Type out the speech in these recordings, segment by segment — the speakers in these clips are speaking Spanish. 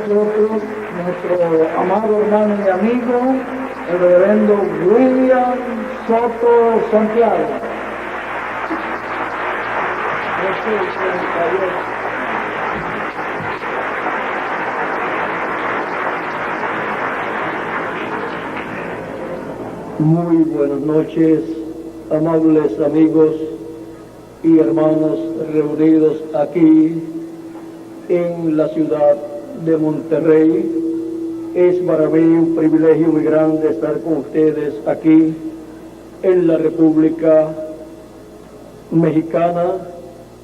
nosotros nuestro amado hermano y amigo, el reverendo William Soto Santiago. Muy buenas noches, amables amigos y hermanos reunidos aquí en la ciudad de Monterrey. Es para mí un privilegio muy grande estar con ustedes aquí en la República Mexicana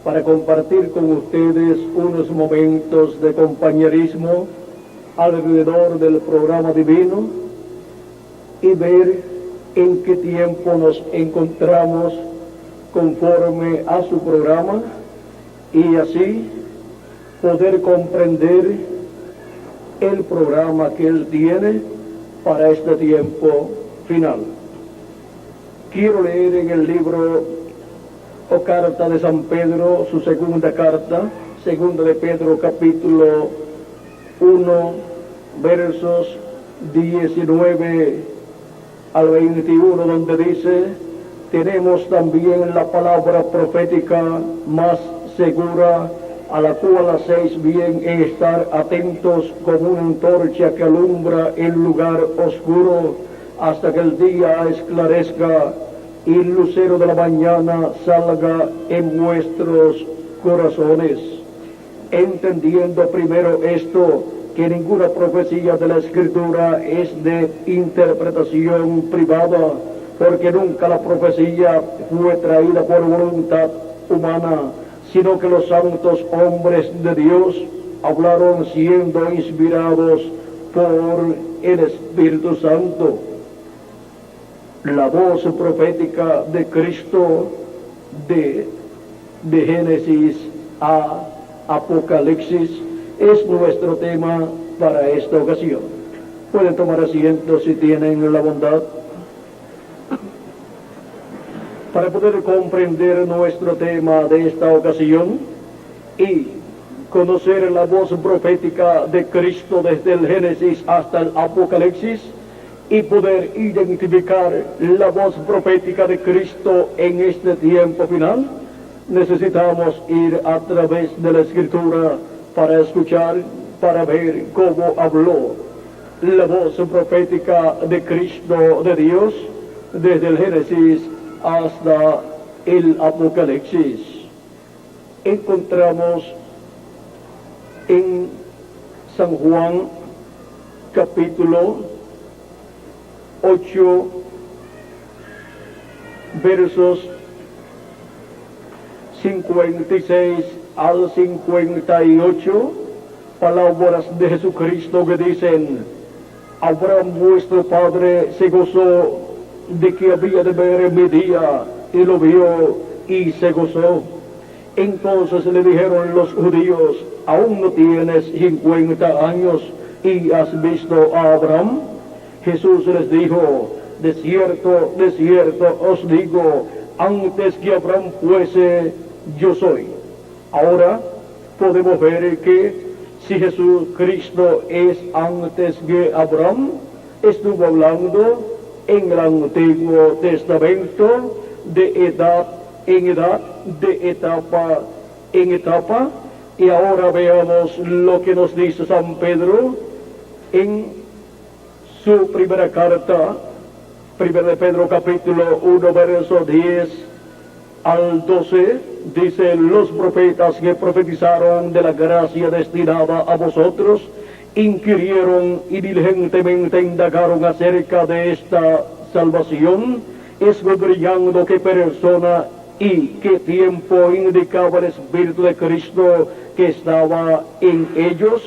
para compartir con ustedes unos momentos de compañerismo alrededor del programa divino y ver en qué tiempo nos encontramos conforme a su programa y así poder comprender el programa que Él tiene para este tiempo final. Quiero leer en el libro o carta de San Pedro, su segunda carta, segunda de Pedro capítulo 1, versos 19 al 21, donde dice: tenemos también la palabra profética más segura, a la cual hacéis bien en estar atentos como una antorcha que alumbra el lugar oscuro hasta que el día esclarezca y el lucero de la mañana salga en vuestros corazones. Entendiendo primero esto, que ninguna profecía de la Escritura es de interpretación privada, porque nunca la profecía fue traída por voluntad humana, sino que los santos hombres de Dios hablaron siendo inspirados por el Espíritu Santo. La voz profética de Cristo de Génesis a Apocalipsis es nuestro tema para esta ocasión. Pueden tomar asiento si tienen la bondad. Para poder comprender nuestro tema de esta ocasión y conocer la voz profética de Cristo desde el Génesis hasta el Apocalipsis y poder identificar la voz profética de Cristo en este tiempo final, necesitamos ir a través de la Escritura para escuchar, para ver cómo habló la voz profética de Cristo, de Dios, desde el Génesis hasta el Apocalipsis. Encontramos en San Juan capítulo 8 versos 56 al 58 palabras de Jesucristo que dicen: Abraham vuestro padre se gozó de que había de ver mi día, y lo vio y se gozó. Entonces le dijeron los judíos: ¿aún no tienes 50 años y has visto a Abraham? Jesús les dijo: de cierto os digo, antes que Abraham fuese, yo soy. Ahora podemos ver que si Jesucristo es antes que Abraham, estuvo hablando en el Antiguo Testamento de edad en edad, de etapa en etapa. Y ahora veamos lo que nos dice San Pedro en su primera carta, 1 de Pedro capítulo 1, verso 10 al 12, dice: los profetas que profetizaron de la gracia destinada a vosotros inquirieron y diligentemente indagaron acerca de esta salvación, escudriñando qué persona y qué tiempo indicaba el Espíritu de Cristo que estaba en ellos,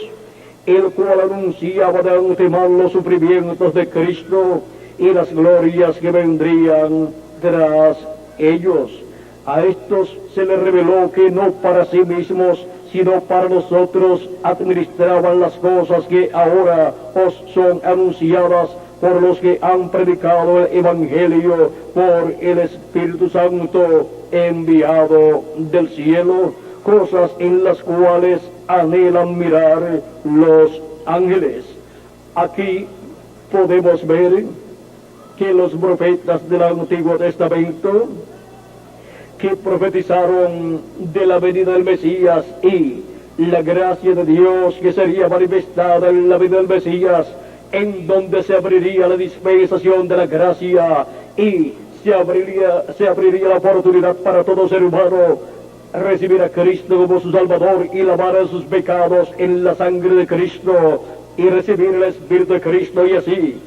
el cual anunciaba de antemano los sufrimientos de Cristo y las glorias que vendrían tras ellos. A estos se les reveló que no para sí mismos, sino para nosotros administraban las cosas que ahora os son anunciadas por los que han predicado el Evangelio por el Espíritu Santo enviado del cielo, cosas en las cuales anhelan mirar los ángeles. Aquí podemos ver que los profetas del Antiguo Testamento, que profetizaron de la venida del Mesías y la gracia de Dios que sería manifestada en la venida del Mesías, en donde se abriría la dispensación de la gracia y se abriría la oportunidad para todo ser humano recibir a Cristo como su Salvador y lavar sus pecados en la sangre de Cristo y recibir el Espíritu de Cristo y así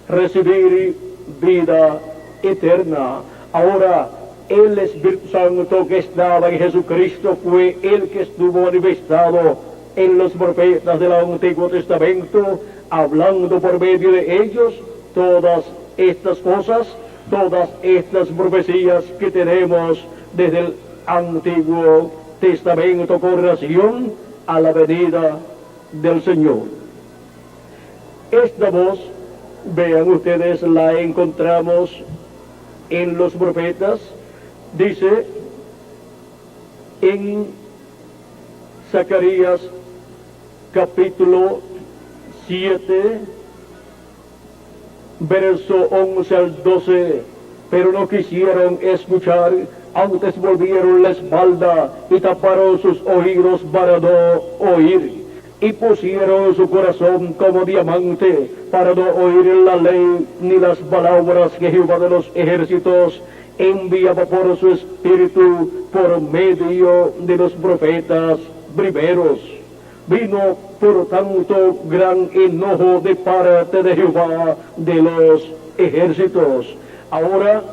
recibir vida eterna. Ahora, el Espíritu Santo que estaba en Jesucristo fue el que estuvo manifestado en los profetas del Antiguo Testamento, hablando por medio de ellos todas estas cosas, todas estas profecías que tenemos desde el Antiguo Testamento con relación a la venida del Señor. Esta voz, vean ustedes, la encontramos en los profetas. Dice en Zacarías capítulo 7, verso 11 al 12, pero no quisieron escuchar, antes volvieron la espalda y taparon sus oídos para no oír, y pusieron su corazón como diamante para no oír la ley ni las palabras que Jehová de los ejércitos enviaba por su espíritu por medio de los profetas primeros. Vino por tanto gran enojo de parte de Jehová de los ejércitos. Ahora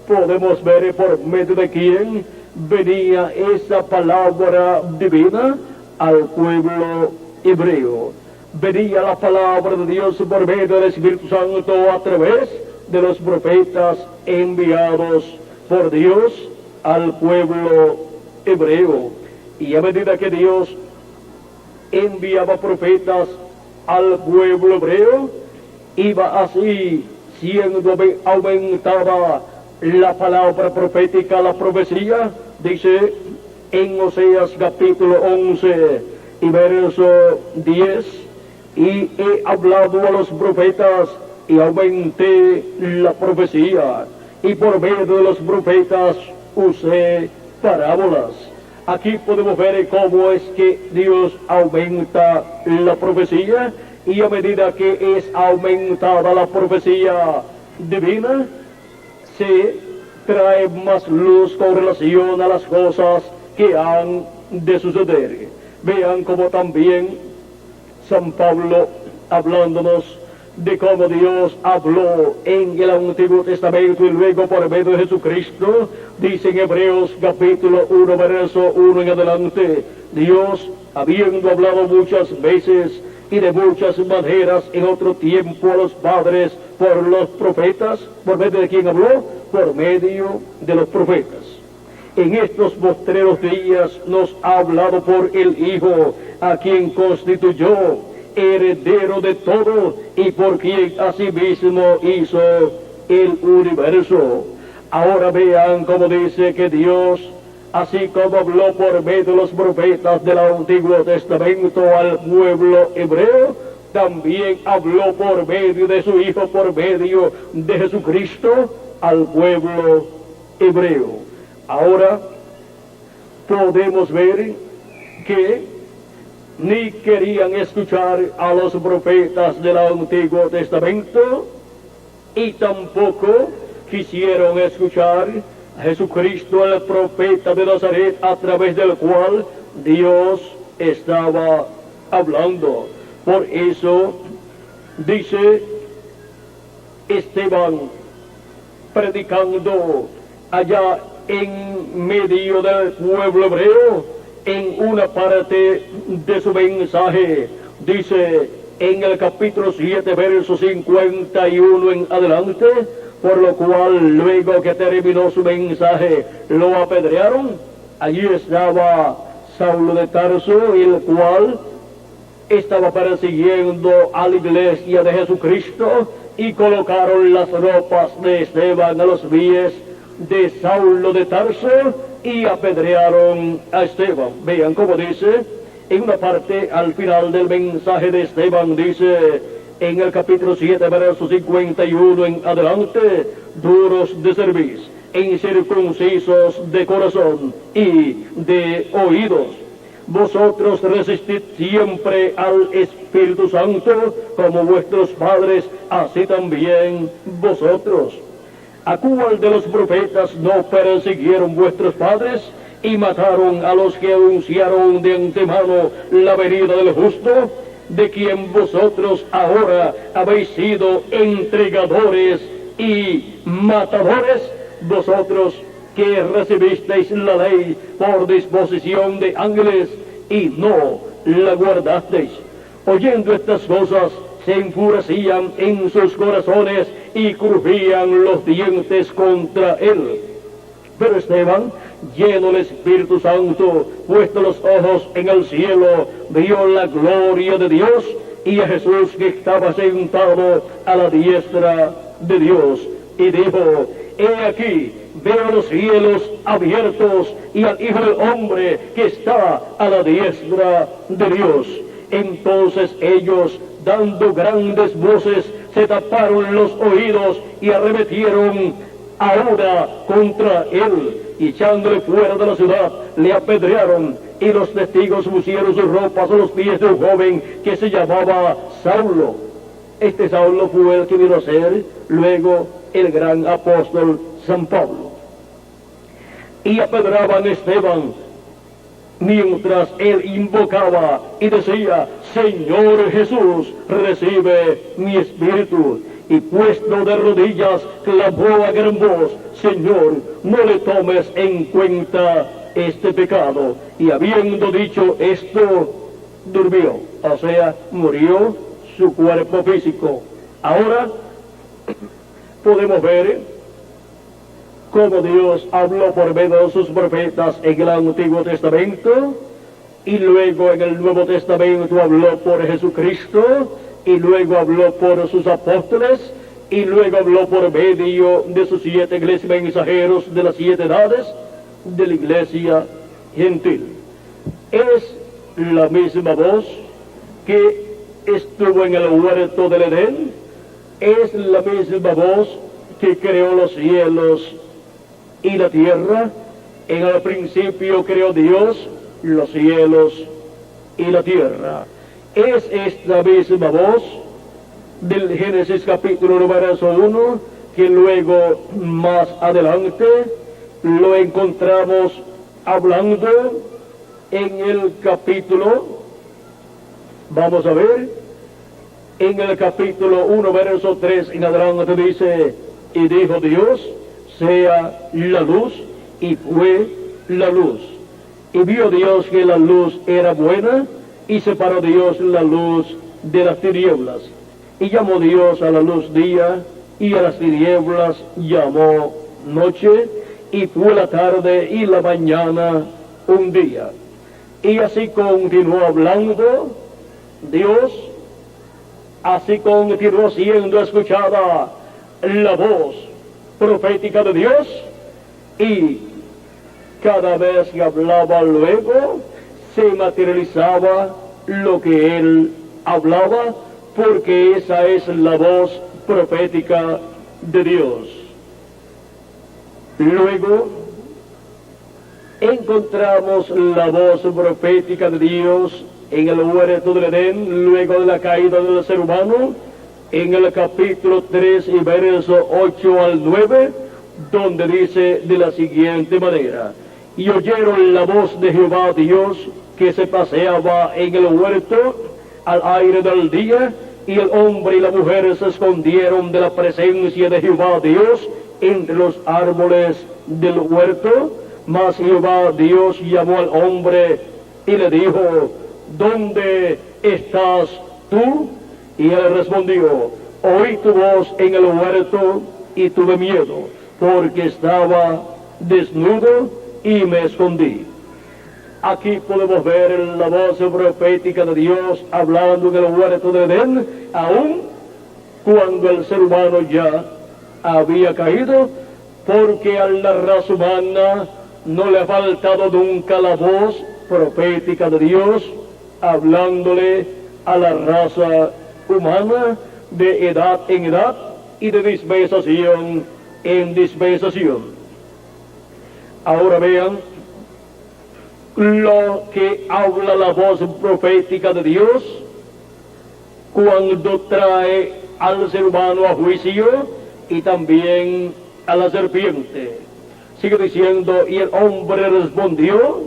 podemos ver por medio de quién venía esa palabra divina al pueblo hebreo. Venía la palabra de Dios por medio del Espíritu Santo a través de los profetas enviados por Dios al pueblo hebreo. Y a medida que Dios enviaba profetas al pueblo hebreo, iba así siendo aumentada la palabra profética, la profecía. Dice en Oseas capítulo 11 y verso 10, y he hablado a los profetas y aumenté la profecía, y por medio de los profetas usé parábolas. Aquí podemos ver cómo es que Dios aumenta la profecía, y a medida que es aumentada la profecía divina, se trae más luz con relación a las cosas que han de suceder. Vean cómo también San Pablo, hablándonos de cómo Dios habló en el Antiguo Testamento y luego por medio de Jesucristo, dice en Hebreos capítulo 1, verso 1 en adelante: Dios, habiendo hablado muchas veces y de muchas maneras en otro tiempo a los padres por los profetas, ¿por medio de quién habló? Por medio de los profetas. En estos postreros días nos ha hablado por el Hijo, a quien constituyó heredero de todo y por quien asimismo hizo el universo. Ahora vean cómo dice que Dios, así como habló por medio de los profetas del Antiguo Testamento al pueblo hebreo, también habló por medio de su Hijo, por medio de Jesucristo, al pueblo hebreo. Ahora podemos ver que ni querían escuchar a los profetas del Antiguo Testamento y tampoco quisieron escuchar a Jesucristo, el profeta de Nazaret, a través del cual Dios estaba hablando. Por eso dice Esteban, predicando allá en medio del pueblo hebreo, en una parte de su mensaje, dice en el capítulo 7, verso 51 en adelante, por lo cual luego que terminó su mensaje lo apedrearon. Allí estaba Saulo de Tarso, el cual estaba persiguiendo a la iglesia de Jesucristo, y colocaron las ropas de Esteban a los pies de Saulo de Tarso, y apedrearon a Esteban. Vean cómo dice, en una parte al final del mensaje de Esteban, dice en el capítulo 7, verso 51 en adelante, duros de cerviz, incircuncisos de corazón y de oídos. Vosotros resistid siempre al Espíritu Santo, como vuestros padres, así también vosotros. ¿A cuál de los profetas no persiguieron vuestros padres y mataron a los que anunciaron de antemano la venida del justo, de quien vosotros ahora habéis sido entregadores y matadores? Vosotros que recibisteis la ley por disposición de ángeles y no la guardasteis. Oyendo estas cosas, se enfurecían en sus corazones y crujían los dientes contra él. Pero Esteban, lleno del Espíritu Santo, puesto los ojos en el cielo, vio la gloria de Dios y a Jesús que estaba sentado a la diestra de Dios, y dijo: he aquí, veo los cielos abiertos y al Hijo del Hombre que está a la diestra de Dios. Entonces ellos, dando grandes voces, se taparon los oídos y arremetieron ahora contra él, y echándole fuera de la ciudad, le apedrearon, y los testigos pusieron sus ropas a los pies de un joven que se llamaba Saulo. Este Saulo fue el que vino a ser luego el gran apóstol San Pablo. Y apedraban a Esteban mientras él invocaba y decía: Señor Jesús, recibe mi espíritu. Y puesto de rodillas, clamó a gran voz: Señor, no le tomes en cuenta este pecado. Y habiendo dicho esto, durmió, o sea, murió su cuerpo físico. Ahora podemos ver cómo Dios habló por medio de sus profetas en el Antiguo Testamento, y luego en el Nuevo Testamento habló por Jesucristo, y luego habló por sus apóstoles, y luego habló por medio de sus 7 iglesias mensajeros de las 7 edades de la iglesia gentil. Es la misma voz que estuvo en el huerto del Edén, es la misma voz que creó los cielos y la tierra. En el principio creó Dios los cielos y la tierra. Es esta misma voz del Génesis capítulo 1, verso 1, que luego más adelante lo encontramos hablando en el capítulo, vamos a ver, en el capítulo 1, verso 3 en adelante dice: y dijo Dios, sea la luz, y fue la luz. Y vio Dios que la luz era buena, y separó Dios la luz de las tinieblas. Y llamó Dios a la luz día, y a las tinieblas llamó noche, y fue la tarde y la mañana un día. Y así continuó hablando Dios, así continuó siendo escuchada la voz profética de Dios, y cada vez que hablaba luego se materializaba lo que él hablaba, porque esa es la voz profética de Dios. Luego encontramos la voz profética de Dios en el huerto del Edén, luego de la caída del ser humano, en el capítulo 3 y verso 8 al 9, donde dice de la siguiente manera: y oyeron la voz de Jehová Dios que se paseaba en el huerto al aire del día, y el hombre y la mujer se escondieron de la presencia de Jehová Dios entre los árboles del huerto. Mas Jehová Dios llamó al hombre y le dijo: ¿dónde estás tú? Y él respondió: oí tu voz en el huerto y tuve miedo, porque estaba desnudo y me escondí. Aquí podemos ver la voz profética de Dios hablando en el huerto de Edén, aún cuando el ser humano ya había caído, porque a la raza humana no le ha faltado nunca la voz profética de Dios hablándole a la raza humana de edad en edad y de dispensación en dispensación. Ahora vean lo que habla la voz profética de Dios cuando trae al ser humano a juicio y también a la serpiente. Sigue diciendo, y el hombre respondió,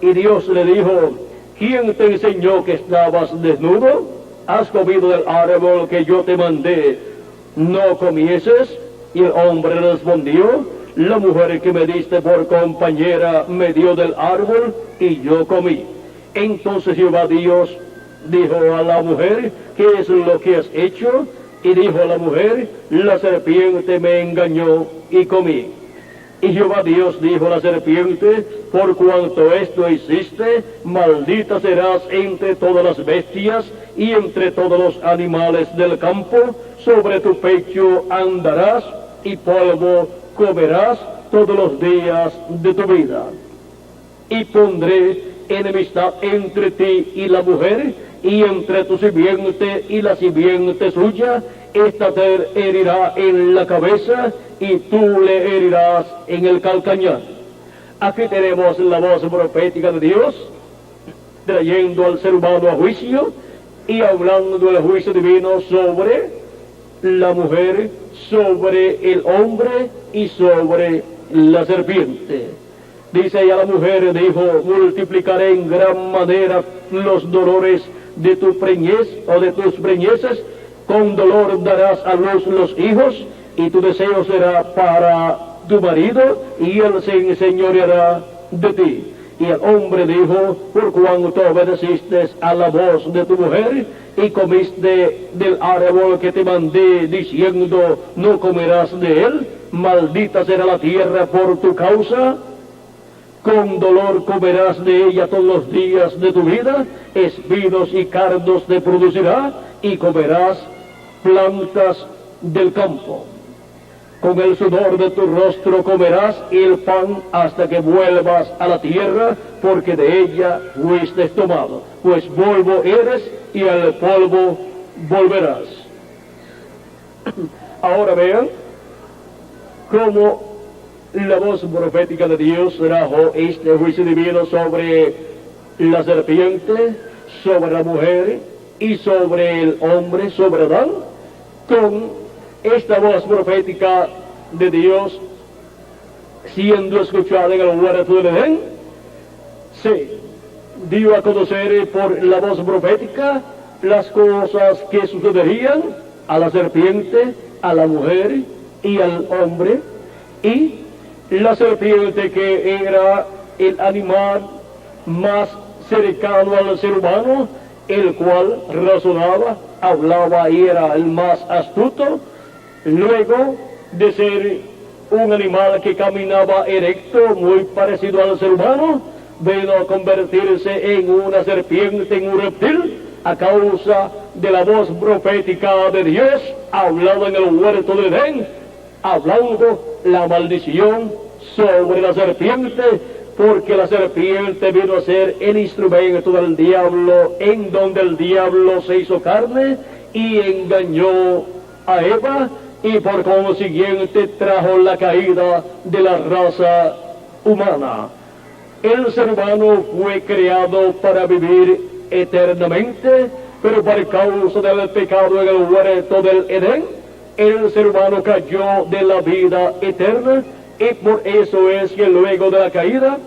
y Dios le dijo, ¿quién te enseñó que estabas desnudo? ¿Has comido del árbol que yo te mandé? ¿No comieses? Y el hombre respondió, la mujer que me diste por compañera me dio del árbol y yo comí. Entonces Jehová Dios dijo a la mujer, ¿qué es lo que has hecho? Y dijo a la mujer, la serpiente me engañó y comí. Y Jehová Dios dijo a la serpiente, por cuanto esto hiciste, maldita serás entre todas las bestias y entre todos los animales del campo, sobre tu pecho andarás y polvo comerás todos los días de tu vida. Y pondré enemistad entre ti y la mujer, y entre tu simiente y la simiente suya, esta te herirá en la cabeza y tú le herirás en el calcañar. Aquí tenemos la voz profética de Dios trayendo al ser humano a juicio y hablando del juicio divino sobre la mujer, sobre el hombre y sobre la serpiente. Dice ella, la mujer dijo, multiplicaré en gran manera los dolores de tu preñez o de tus preñeces, con dolor darás a luz los hijos, y tu deseo será para tu marido, y él se enseñoreará de ti. Y el hombre dijo, por cuanto obedeciste a la voz de tu mujer, y comiste del árbol que te mandé, diciendo, no comerás de él, maldita será la tierra por tu causa, con dolor comerás de ella todos los días de tu vida, espinos y cardos te producirá, y comerás plantas del campo. Con el sudor de tu rostro comerás el pan hasta que vuelvas a la tierra, porque de ella fuiste tomado. Pues polvo eres y al polvo volverás. Ahora vean cómo la voz profética de Dios trajo este juicio divino sobre la serpiente, sobre la mujer y sobre el hombre, sobre Adán, con esta voz profética de Dios siendo escuchada en el huerto del Edén. Se dio a conocer por la voz profética las cosas que sucederían a la serpiente, a la mujer y al hombre, y la serpiente, que era el animal más cercano al ser humano, el cual razonaba, hablaba y era el más astuto, luego de ser un animal que caminaba erecto, muy parecido al ser humano, vino a convertirse en una serpiente, en un reptil, a causa de la voz profética de Dios, hablada en el huerto de Edén, hablando la maldición sobre la serpiente, porque la serpiente vino a ser el instrumento del diablo, en donde el diablo se hizo carne y engañó a Eva, y por consiguiente trajo la caída de la raza humana. El ser humano fue creado para vivir eternamente, pero por causa del pecado en el huerto del Edén, el ser humano cayó de la vida eterna, y por eso es que luego de la caída,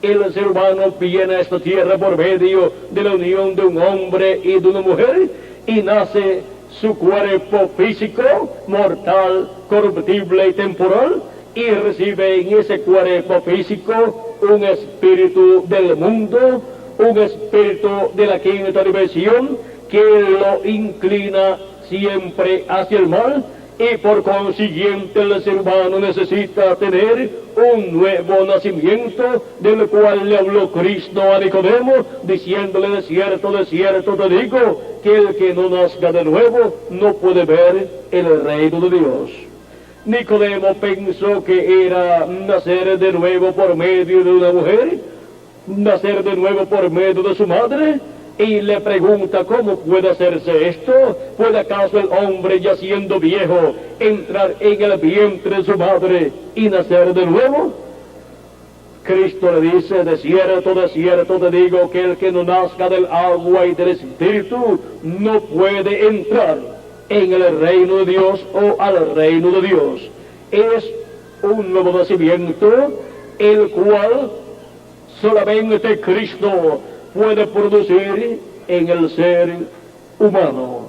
el ser humano viene a esta tierra por medio de la unión de un hombre y de una mujer, y nace su cuerpo físico, mortal, corruptible y temporal, y recibe en ese cuerpo físico un espíritu del mundo, un espíritu de la quinta dimensión, que lo inclina siempre hacia el mal, y por consiguiente el ser humano necesita tener un nuevo nacimiento, del cual le habló Cristo a Nicodemo, diciéndole, de cierto te digo, que el que no nazca de nuevo no puede ver el reino de Dios. Nicodemo pensó que era nacer de nuevo por medio de una mujer, nacer de nuevo por medio de su madre, y le pregunta cómo puede hacerse esto. ¿Puede acaso el hombre, ya siendo viejo, entrar en el vientre de su madre y nacer de nuevo? Cristo le dice: de cierto te digo que el que no nazca del agua y del Espíritu no puede entrar en el reino de Dios o al reino de Dios. Es un nuevo nacimiento, el cual solamente Cristo puede producir en el ser humano.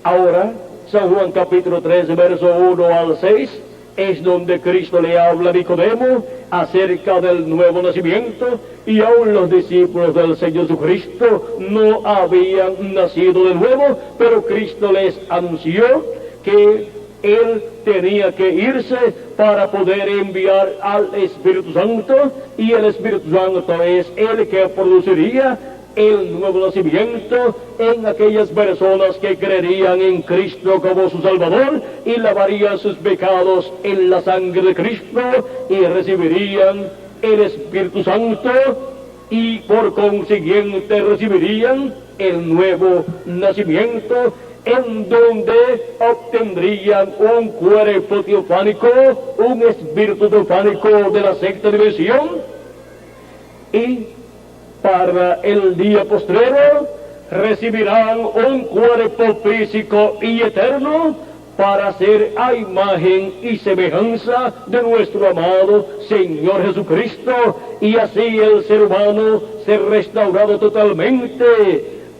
Ahora, San Juan capítulo 3, verso 1 al 6, es donde Cristo le habla a Nicodemo acerca del nuevo nacimiento, y aún los discípulos del Señor Jesucristo no habían nacido de nuevo, pero Cristo les anunció que Él tenía que irse para poder enviar al Espíritu Santo, y el Espíritu Santo es el que produciría el nuevo nacimiento en aquellas personas que creerían en Cristo como su Salvador y lavarían sus pecados en la sangre de Cristo y recibirían el Espíritu Santo, y por consiguiente recibirían el nuevo nacimiento, en donde obtendrían un cuerpo teofánico, un espíritu teofánico de la sexta dimensión, y para el día postrero recibirán un cuerpo físico y eterno para ser a imagen y semejanza de nuestro amado Señor Jesucristo, y así el ser humano ser restaurado totalmente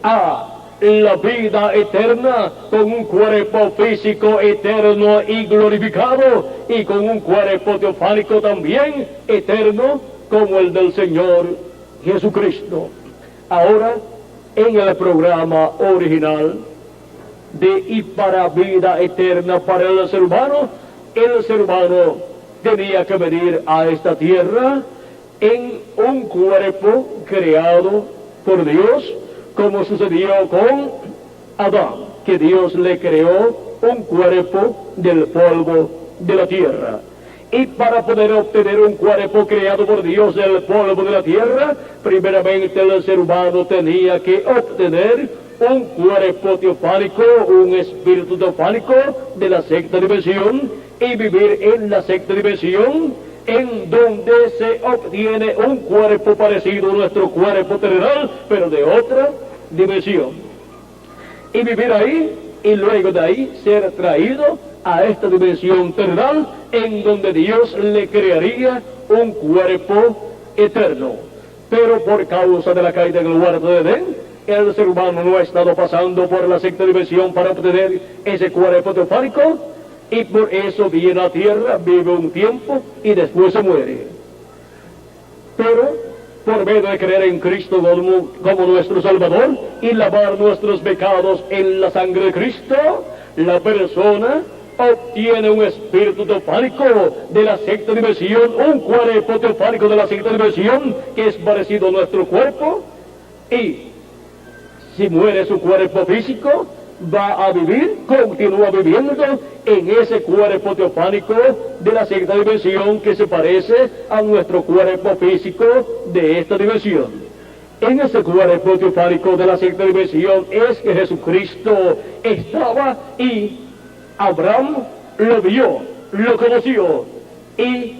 a la vida eterna, con un cuerpo físico eterno y glorificado, y con un cuerpo teofánico también eterno como el del Señor Jesucristo. Ahora, en el programa original de y para vida eterna para el ser humano tenía que venir a esta tierra en un cuerpo creado por Dios, como sucedió con Adán, que Dios le creó un cuerpo del polvo de la tierra. Y para poder obtener un cuerpo creado por Dios del polvo de la tierra, primeramente el ser humano tenía que obtener un cuerpo teofánico, un espíritu teofánico de la sexta dimensión, y vivir en la sexta dimensión, en donde se obtiene un cuerpo parecido a nuestro cuerpo terrenal, pero de otra dimensión. Y vivir ahí, y luego de ahí ser traído a esta dimensión terrenal, en donde Dios le crearía un cuerpo eterno. Pero por causa de la caída en el huerto de Edén, el ser humano no ha estado pasando por la sexta dimensión para obtener ese cuerpo teofánico, y por eso viene a la tierra, vive un tiempo y después se muere. Pero por medio de creer en Cristo como nuestro Salvador y lavar nuestros pecados en la sangre de Cristo, la persona obtiene un espíritu teofánico de la sexta dimensión, un cuerpo teofánico de la sexta dimensión que es parecido a nuestro cuerpo, y si muere su cuerpo físico, va a vivir, continúa viviendo en ese cuerpo teofánico de la sexta dimensión que se parece a nuestro cuerpo físico de esta dimensión. En ese cuerpo teofánico de la sexta dimensión es que Jesucristo estaba, y Abraham lo vio, lo conoció, y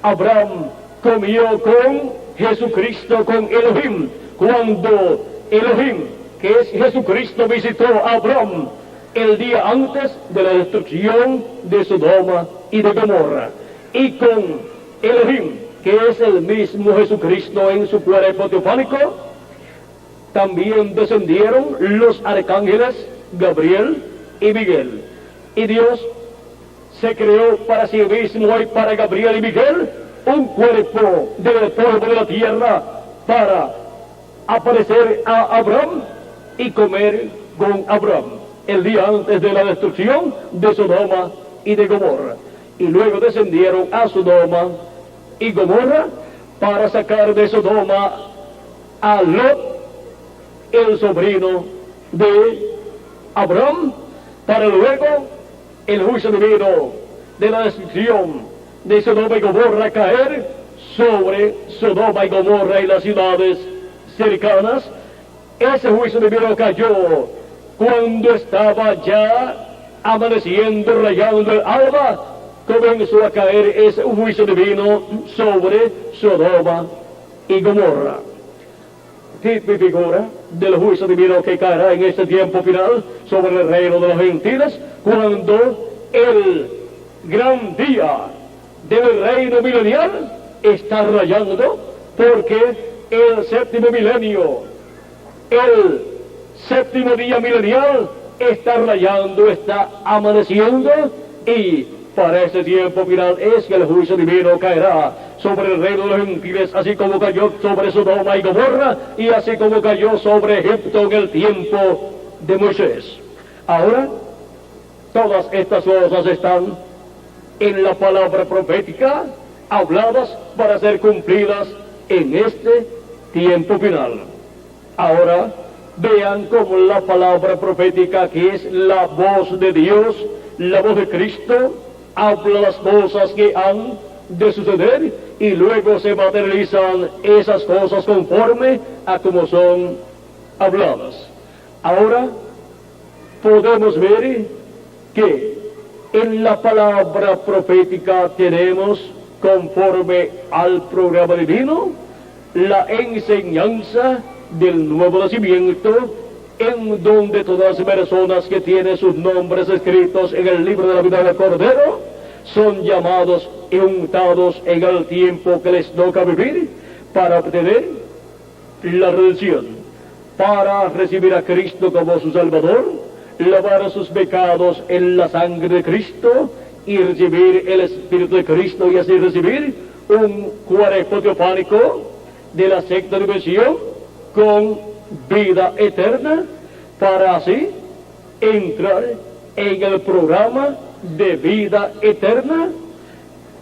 Abraham comió con Jesucristo, con Elohim, cuando Elohim, que es Jesucristo, visitó a Abraham el día antes de la destrucción de Sodoma y de Gomorra. Y con Elohim, que es el mismo Jesucristo en su cuerpo teofánico, también descendieron los arcángeles Gabriel y Miguel. Y Dios se creó para sí mismo y para Gabriel y Miguel un cuerpo del polvo de la tierra para aparecer a Abraham y comer con Abraham el día antes de la destrucción de Sodoma y de Gomorra. Y luego descendieron a Sodoma y Gomorra para sacar de Sodoma a Lot, el sobrino de Abraham, para luego el juicio divino de la destrucción de Sodoma y Gomorra caer sobre Sodoma y Gomorra y las ciudades cercanas, ese juicio divino cayó cuando estaba ya amaneciendo, rayando el alba. Comenzó a caer ese juicio divino sobre Sodoma y Gomorra. Tipo y figura del juicio divino que caerá en este tiempo final sobre el reino de los gentiles, cuando el gran día del reino milenial está rayando, porque el séptimo milenio, el séptimo día milenial está rayando, está amaneciendo, y para ese tiempo final es que el juicio divino caerá sobre el reino de los gentiles, así como cayó sobre Sodoma y Gomorra, y así como cayó sobre Egipto en el tiempo de Moisés. Ahora, todas estas cosas están en la palabra profética, habladas para ser cumplidas en este tiempo final. Ahora, vean cómo la palabra profética, que es la voz de Dios, la voz de Cristo, habla las cosas que han de suceder, y luego se materializan esas cosas conforme a como son habladas. Ahora podemos ver que en la palabra profética tenemos, conforme al programa divino, la enseñanza del nuevo nacimiento, en donde todas las personas que tienen sus nombres escritos en el libro de la vida del Cordero son llamados y untados en el tiempo que les toca vivir para obtener la redención, para recibir a Cristo como su Salvador, lavar sus pecados en la sangre de Cristo y recibir el Espíritu de Cristo, y así recibir un cuerpo teofánico de la sexta dimensión con vida eterna, para así entrar en el programa de vida eterna,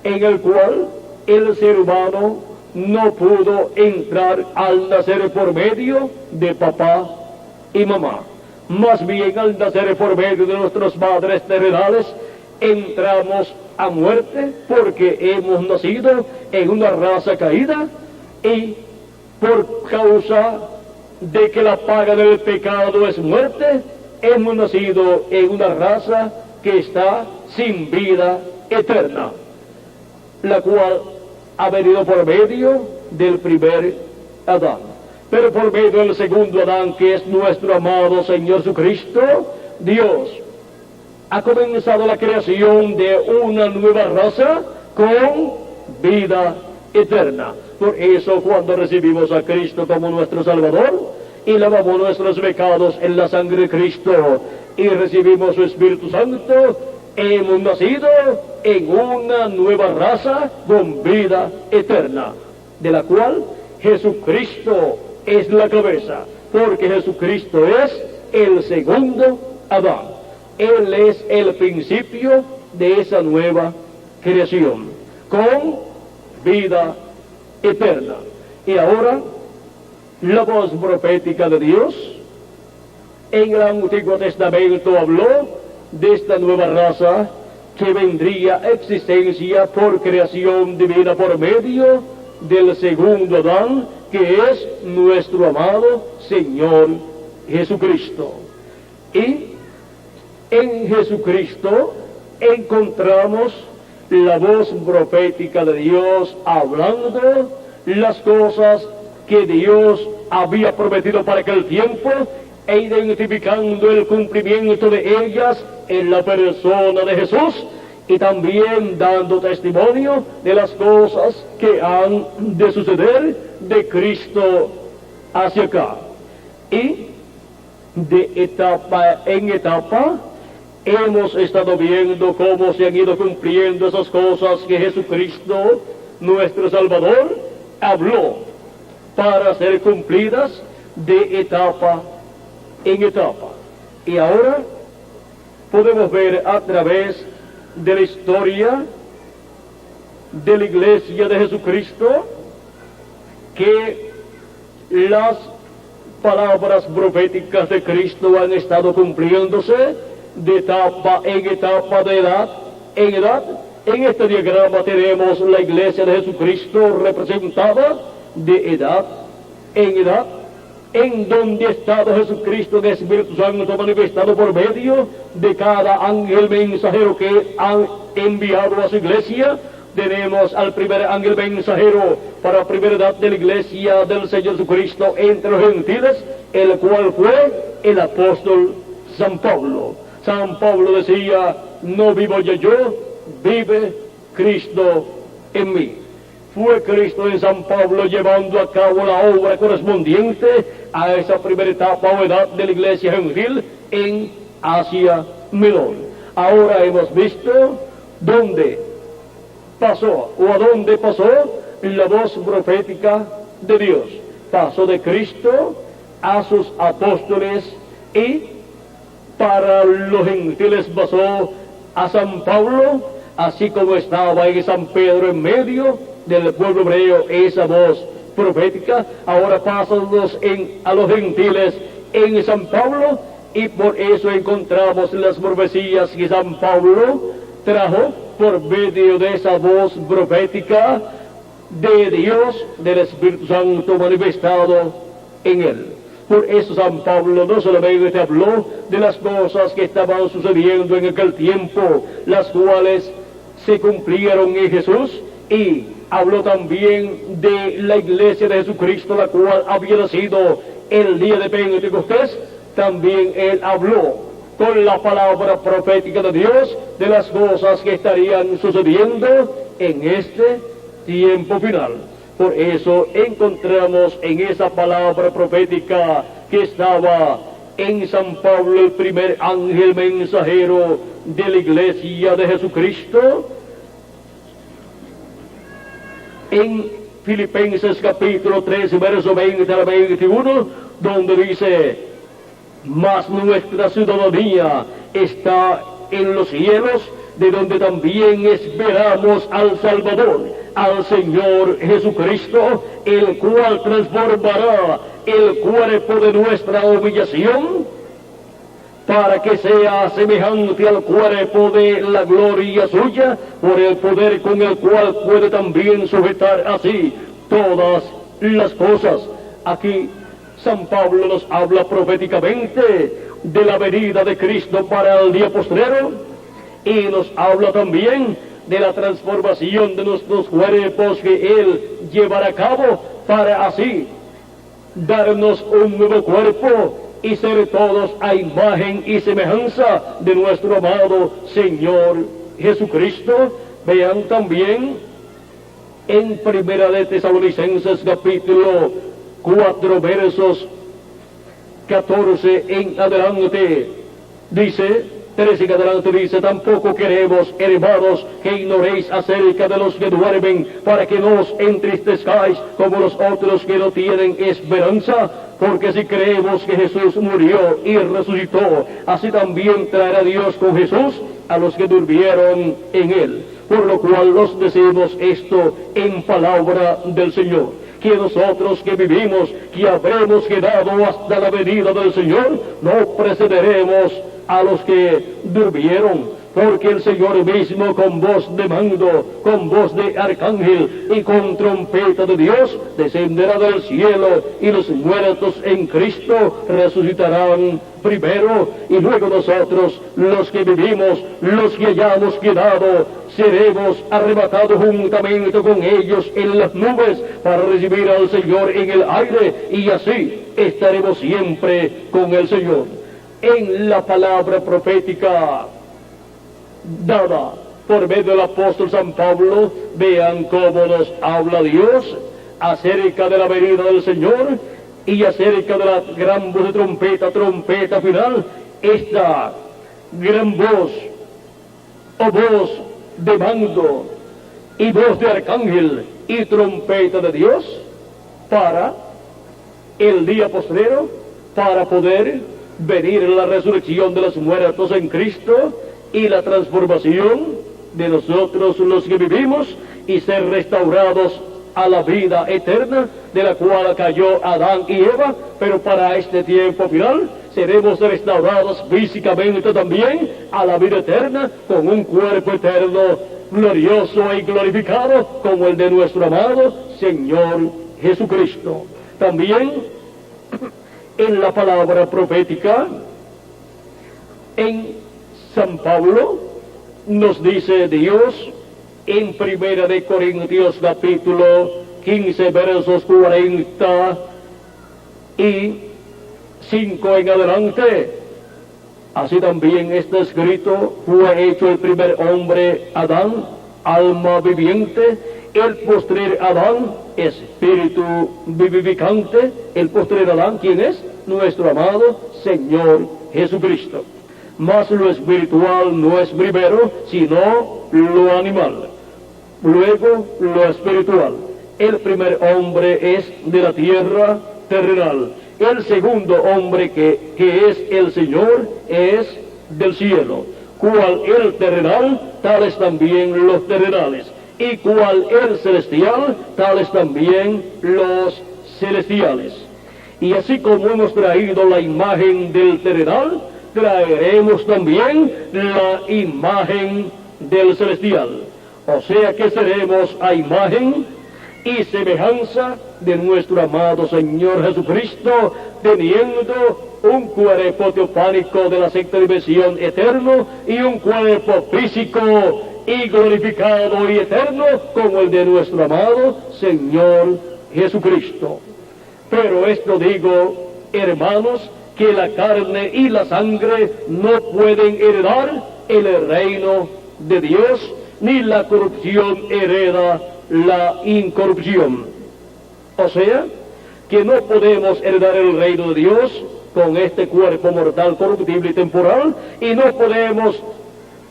en el cual el ser humano no pudo entrar al nacer por medio de papá y mamá. Más bien, al nacer por medio de nuestras madres terrenales, entramos a muerte, porque hemos nacido en una raza caída, y por causa de que la paga del pecado es muerte, hemos nacido en una raza que está sin vida eterna, la cual ha venido por medio del primer Adán. Pero por medio del segundo Adán, que es nuestro amado Señor Jesucristo, Dios ha comenzado la creación de una nueva raza con vida eterna. Por eso, cuando recibimos a Cristo como nuestro Salvador y lavamos nuestros pecados en la sangre de Cristo y recibimos su Espíritu Santo, hemos nacido en una nueva raza con vida eterna, de la cual Jesucristo es la cabeza, porque Jesucristo es el segundo Adán. Él es el principio de esa nueva creación, con vida eterna. Y ahora, la voz profética de Dios en el Antiguo Testamento habló de esta nueva raza que vendría a existencia por creación divina por medio del segundo Adán, que es nuestro amado Señor Jesucristo. Y en Jesucristo encontramos la voz profética de Dios hablando las cosas que Dios había prometido para aquel tiempo, e identificando el cumplimiento de ellas en la persona de Jesús, y también dando testimonio de las cosas que han de suceder de Cristo hacia acá. Y de etapa en etapa hemos estado viendo cómo se han ido cumpliendo esas cosas que Jesucristo, nuestro Salvador, habló para ser cumplidas de etapa en etapa. Y ahora podemos ver a través de la historia de la Iglesia de Jesucristo que las palabras proféticas de Cristo han estado cumpliéndose de etapa, de edad en edad, En este diagrama tenemos la iglesia de Jesucristo representada de edad en edad, en donde ha estado Jesucristo de Espíritu Santo manifestado por medio de cada ángel mensajero que han enviado a su iglesia. Tenemos al primer ángel mensajero para la primera edad de la iglesia del Señor Jesucristo entre los gentiles, el cual fue el apóstol San Pablo. San Pablo decía: no vivo yo, vive Cristo en mí. Fue Cristo en San Pablo llevando a cabo la obra correspondiente a esa primera etapa o edad de la iglesia gentil en Asia Menor. Ahora hemos visto dónde pasó o a dónde pasó la voz profética de Dios. Pasó de Cristo a sus apóstoles y para los gentiles pasó a San Pablo, así como estaba en San Pedro en medio del pueblo hebreo esa voz profética. Ahora pasa a los gentiles en San Pablo, y por eso encontramos las profecías que San Pablo trajo por medio de esa voz profética de Dios, del Espíritu Santo manifestado en él. Por eso San Pablo no solamente habló de las cosas que estaban sucediendo en aquel tiempo, las cuales se cumplieron en Jesús, y habló también de la iglesia de Jesucristo, la cual había nacido el día de Pentecostés. También él habló con la palabra profética de Dios de las cosas que estarían sucediendo en este tiempo final. Por eso encontramos en esa palabra profética que estaba en San Pablo, el primer ángel mensajero de la iglesia de Jesucristo, en Filipenses capítulo 3, verso 20 al 21, donde dice: mas nuestra ciudadanía está en los cielos, de donde también esperamos al Salvador, al Señor Jesucristo, el cual transformará el cuerpo de nuestra humillación para que sea semejante al cuerpo de la gloria suya, por el poder con el cual puede también sujetar así todas las cosas. Aquí San Pablo nos habla proféticamente de la venida de Cristo para el día postrero, y nos habla también de la transformación de nuestros cuerpos que Él llevará a cabo para así darnos un nuevo cuerpo y ser todos a imagen y semejanza de nuestro amado Señor Jesucristo. Vean también en Primera de Tesalonicenses capítulo 4 versos 14 en adelante, dice, 13 en adelante dice: tampoco queremos, hermanos, que ignoréis acerca de los que duermen, para que no os entristezcáis como los otros que no tienen esperanza, porque si creemos que Jesús murió y resucitó, así también traerá Dios con Jesús a los que durmieron en él. Por lo cual os decimos esto en palabra del Señor, que nosotros que vivimos, que habremos quedado hasta la venida del Señor, no precederemos a los que durmieron, porque el Señor mismo con voz de mando, con voz de arcángel y con trompeta de Dios descenderá del cielo, y los muertos en Cristo resucitarán primero, y luego nosotros, los que vivimos, los que hayamos quedado, seremos arrebatados juntamente con ellos en las nubes para recibir al Señor en el aire, y así estaremos siempre con el Señor. En la palabra profética dada por medio del apóstol San Pablo, vean cómo nos habla Dios acerca de la venida del Señor y acerca de la gran voz de trompeta final. Esta gran voz o voz de mando y voz de arcángel y trompeta de Dios para el día postrero, para poder venir la resurrección de los muertos en Cristo y la transformación de nosotros los que vivimos, y ser restaurados a la vida eterna de la cual cayó Adán y Eva. Pero para este tiempo final seremos restaurados físicamente también a la vida eterna, con un cuerpo eterno glorioso y glorificado como el de nuestro amado Señor Jesucristo. También en la palabra profética, en San Pablo, nos dice Dios en 1 de Corintios capítulo 15 versos 45 en adelante. Así también está escrito: fue hecho el primer hombre Adán, alma viviente; el postrer Adán, espíritu vivificante. El postrer Adán, ¿quién es? Nuestro amado Señor Jesucristo. Mas lo espiritual no es primero, sino lo animal, luego lo espiritual. El primer hombre es de la tierra terrenal. El segundo hombre que es el Señor es del cielo. Cual el terrenal, tales también los terrenales. Y cual el celestial, tales también los celestiales. Y así como hemos traído la imagen del terrenal, traeremos también la imagen del celestial. O sea que seremos a imagen y semejanza de nuestro amado Señor Jesucristo, teniendo un cuerpo teofánico de la sexta dimensión eterno y un cuerpo físico y glorificado y eterno como el de nuestro amado Señor Jesucristo. Pero esto digo, hermanos, que la carne y la sangre no pueden heredar el reino de Dios, ni la corrupción hereda la incorrupción. O sea, que no podemos heredar el reino de Dios con este cuerpo mortal, corruptible y temporal, y no podemos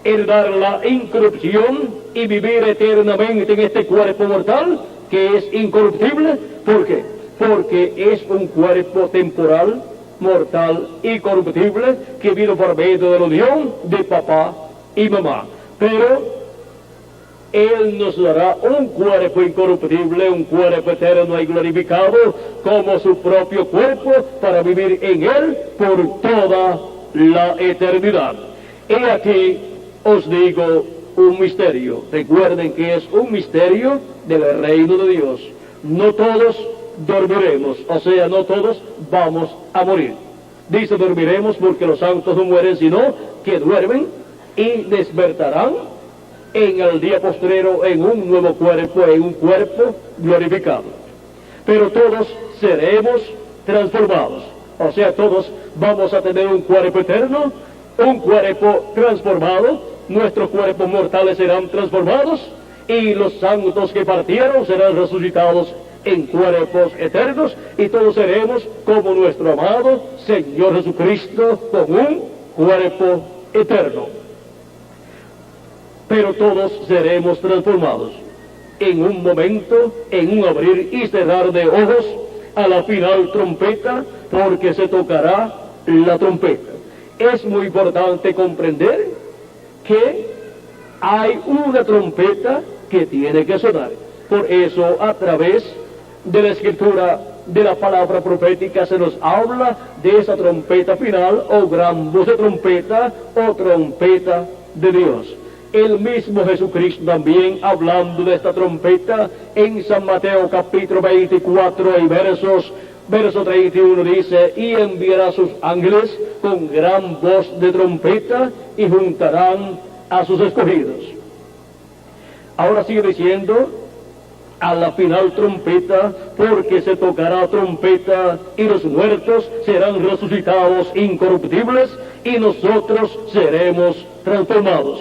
heredar la incorrupción y vivir eternamente en este cuerpo mortal que es incorruptible. ¿Por qué? Porque es un cuerpo temporal, mortal y corruptible que vino por medio de la unión de papá y mamá. Pero Él nos dará un cuerpo incorruptible, un cuerpo eterno y glorificado como su propio cuerpo, para vivir en Él por toda la eternidad. He aquí os digo un misterio. Recuerden que es un misterio del reino de Dios. No todos dormiremos, o sea, no todos vamos a morir. Dice dormiremos porque los santos no mueren, sino que duermen y despertarán en el día postrero en un nuevo cuerpo, en un cuerpo glorificado. Pero todos seremos transformados, o sea, todos vamos a tener un cuerpo eterno, un cuerpo transformado. Nuestros cuerpos mortales serán transformados y los santos que partieron serán resucitados en cuerpos eternos, y todos seremos como nuestro amado Señor Jesucristo, con un cuerpo eterno. Pero todos seremos transformados en un momento, en un abrir y cerrar de ojos, a la final trompeta, porque se tocará la trompeta. Es muy importante comprender que hay una trompeta que tiene que sonar. Por eso, a través de la escritura, de la palabra profética, se nos habla de esa trompeta final, o gran voz de trompeta, o trompeta de Dios. El mismo Jesucristo también, hablando de esta trompeta, en San Mateo capítulo 24 y verso 31 dice: y enviará a sus ángeles con gran voz de trompeta, y juntarán a sus escogidos. Ahora sigue diciendo: a la final trompeta, porque se tocará trompeta, y los muertos serán resucitados incorruptibles, y nosotros seremos transformados.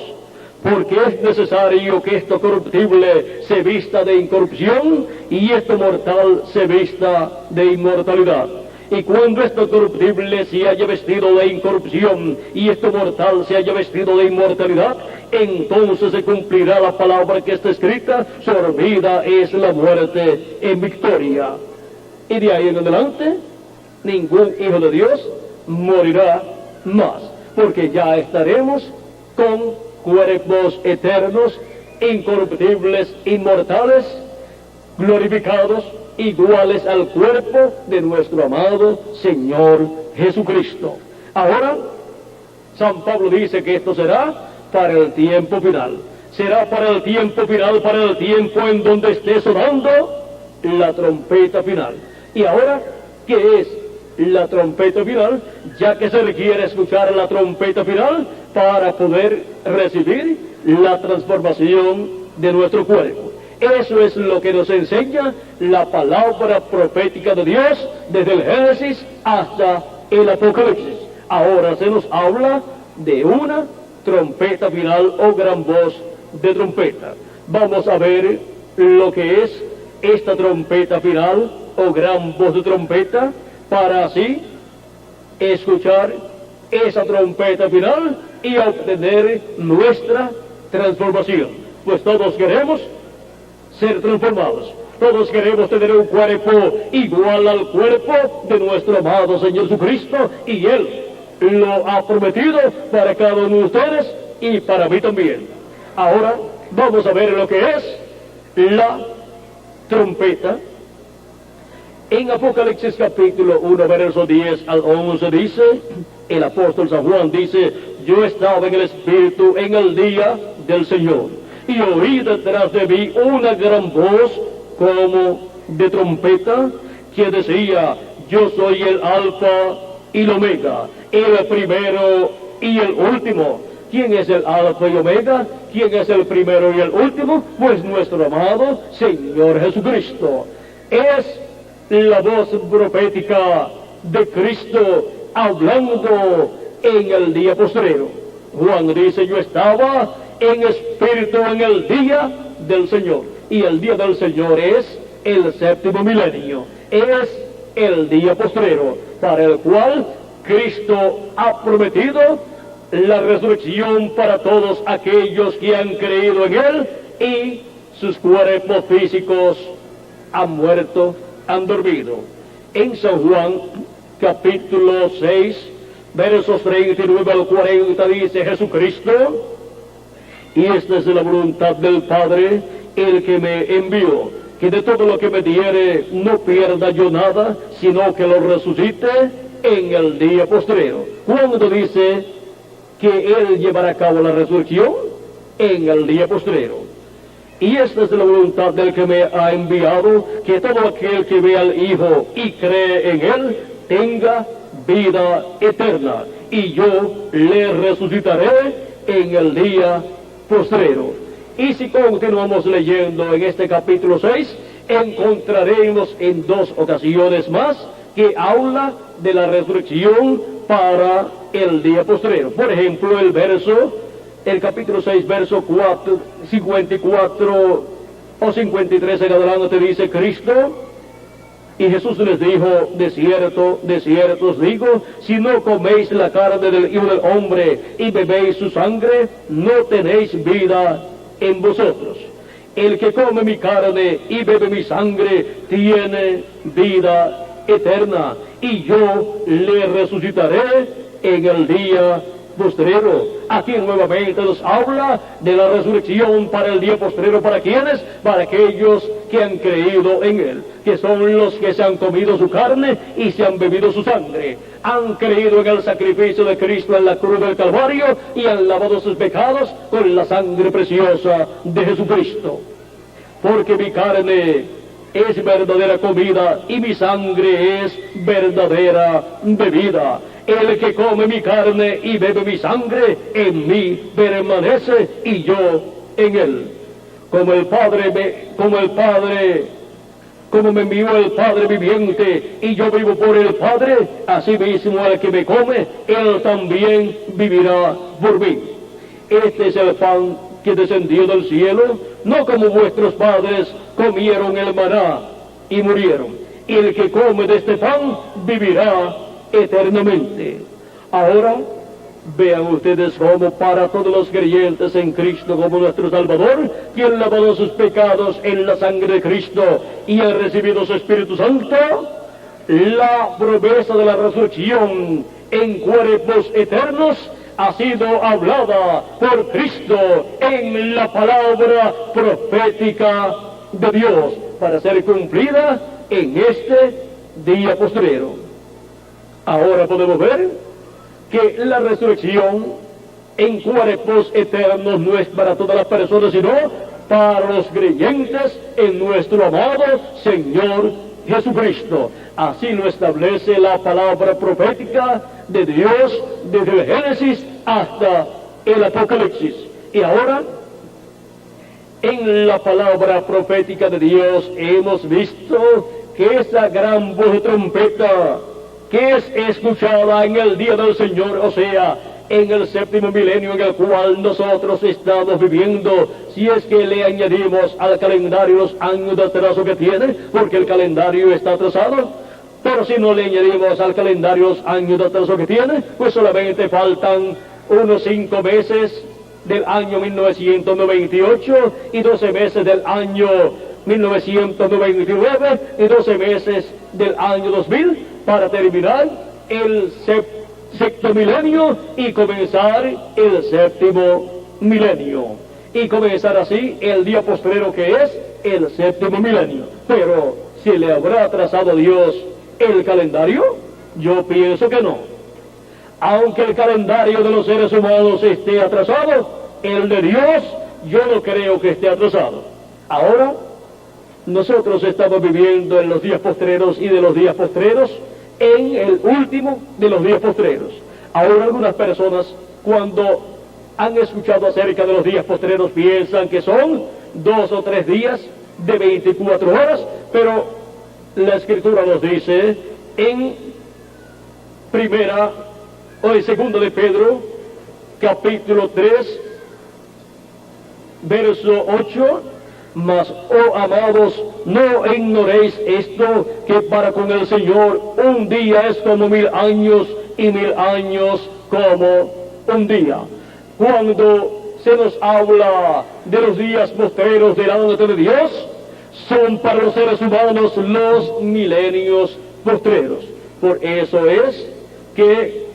Porque es necesario que esto corruptible se vista de incorrupción, y esto mortal se vista de inmortalidad. Y cuando esto corruptible se haya vestido de incorrupción y esto mortal se haya vestido de inmortalidad, entonces se cumplirá la palabra que está escrita: sorbida es la muerte en victoria. Y de ahí en adelante, ningún hijo de Dios morirá más, porque ya estaremos con cuerpos eternos, incorruptibles, inmortales, glorificados, iguales al cuerpo de nuestro amado Señor Jesucristo. Ahora, San Pablo dice que esto será para el tiempo final. será para el tiempo final, para el tiempo en donde esté sonando la trompeta final. Y ahora, ¿qué es la trompeta final? Ya que se requiere escuchar la trompeta final para poder recibir la transformación de nuestro cuerpo. Eso es lo que nos enseña la palabra profética de Dios desde el Génesis hasta el Apocalipsis. Ahora se nos habla de una trompeta final o gran voz de trompeta. Vamos a ver lo que es esta trompeta final o gran voz de trompeta para así escuchar esa trompeta final y obtener nuestra transformación. Pues todos queremos ser transformados. Todos queremos tener un cuerpo igual al cuerpo de nuestro amado Señor Jesucristo, y Él lo ha prometido para cada uno de ustedes y para mí también. Ahora vamos a ver lo que es la trompeta. En Apocalipsis capítulo 1, verso 10 al 11 dice, el apóstol San Juan dice: yo estaba en el Espíritu en el día del Señor, y oí detrás de mí una gran voz como de trompeta que decía: yo soy el Alfa y el Omega, el primero y el último. ¿Quién es el Alfa y Omega? ¿Quién es el primero y el último? Pues nuestro amado Señor Jesucristo. Es la voz profética de Cristo hablando en el día postrero. Juan dice: yo estaba en espíritu en el día del Señor. Y el día del Señor es el séptimo milenio, es el día postrero, para el cual Cristo ha prometido la resurrección para todos aquellos que han creído en Él y sus cuerpos físicos han muerto, han dormido. En San Juan capítulo 6, versos 39 al 40 dice Jesucristo: y esta es la voluntad del Padre, el que me envió, que de todo lo que me diere no pierda yo nada, sino que lo resucite en el día postrero. Cuando dice que Él llevará a cabo la resurrección en el día postrero. Y esta es la voluntad del que me ha enviado, que todo aquel que ve al Hijo y cree en Él tenga vida eterna, y yo le resucitaré en el día postrero. Y si continuamos leyendo en este capítulo 6, encontraremos en dos ocasiones más que habla de la resurrección para el día postrero. Por ejemplo, el capítulo 6, verso 54 o 53 en adelante dice Cristo: y Jesús les dijo: de cierto os digo, si no coméis la carne del Hijo del Hombre y bebéis su sangre, no tenéis vida en vosotros. El que come mi carne y bebe mi sangre tiene vida eterna, y yo le resucitaré en el día postrero. Aquí nuevamente nos habla de la resurrección para el día postrero. ¿Para quiénes? Para aquellos que han creído en Él, que son los que se han comido su carne y se han bebido su sangre. Han creído en el sacrificio de Cristo en la cruz del Calvario y han lavado sus pecados con la sangre preciosa de Jesucristo. Porque mi carne es verdadera comida y mi sangre es verdadera bebida. El que come mi carne y bebe mi sangre, en mí permanece y yo en él. Como me envió el Padre viviente y yo vivo por el Padre, así mismo el que me come, él también vivirá por mí. Este es el pan que descendió del cielo, no como vuestros padres comieron el maná y murieron. El que come de este pan vivirá eternamente. Ahora vean ustedes cómo para todos los creyentes en Cristo como nuestro Salvador, que han lavado sus pecados en la sangre de Cristo y han recibido su Espíritu Santo, la promesa de la resurrección en cuerpos eternos ha sido hablada por Cristo en la palabra profética de Dios para ser cumplida en este día postrero. Ahora podemos ver que la resurrección en cuerpos eternos, no es para todas las personas, sino para los creyentes en nuestro amado Señor Jesucristo. Así lo establece la palabra profética de Dios desde el Génesis hasta el Apocalipsis. Y ahora, en la palabra profética de Dios hemos visto que esa gran voz de trompeta que es escuchada en el día del Señor, o sea, en el séptimo milenio en el cual nosotros estamos viviendo, si es que le añadimos al calendario los años de atraso que tiene, porque el calendario está atrasado, pero si no le añadimos al calendario los años de atraso que tiene, pues solamente faltan unos 5 meses del año 1998 y 12 meses del año 1999 y 12 meses del año 2000 para terminar el sexto milenio y comenzar el séptimo milenio. Y comenzar así el día postrero que es el séptimo milenio. Pero, ¿se le habrá atrasado Dios el calendario? Yo pienso que no. Aunque el calendario de los seres humanos esté atrasado, el de Dios yo no creo que esté atrasado. Ahora, nosotros estamos viviendo en los días postreros y de los días postreros en el último de los días postreros. Ahora algunas personas, cuando han escuchado acerca de los días postreros, piensan que son 2 o 3 días de 24 horas, pero la Escritura nos dice en segunda de Pedro, capítulo 3, verso 8, mas, oh amados, no ignoréis esto, que para con el Señor un día es como 1000 años y 1000 años como un día. Cuando se nos habla de los días postreros delante de Dios, son para los seres humanos los milenios postreros. Por eso es que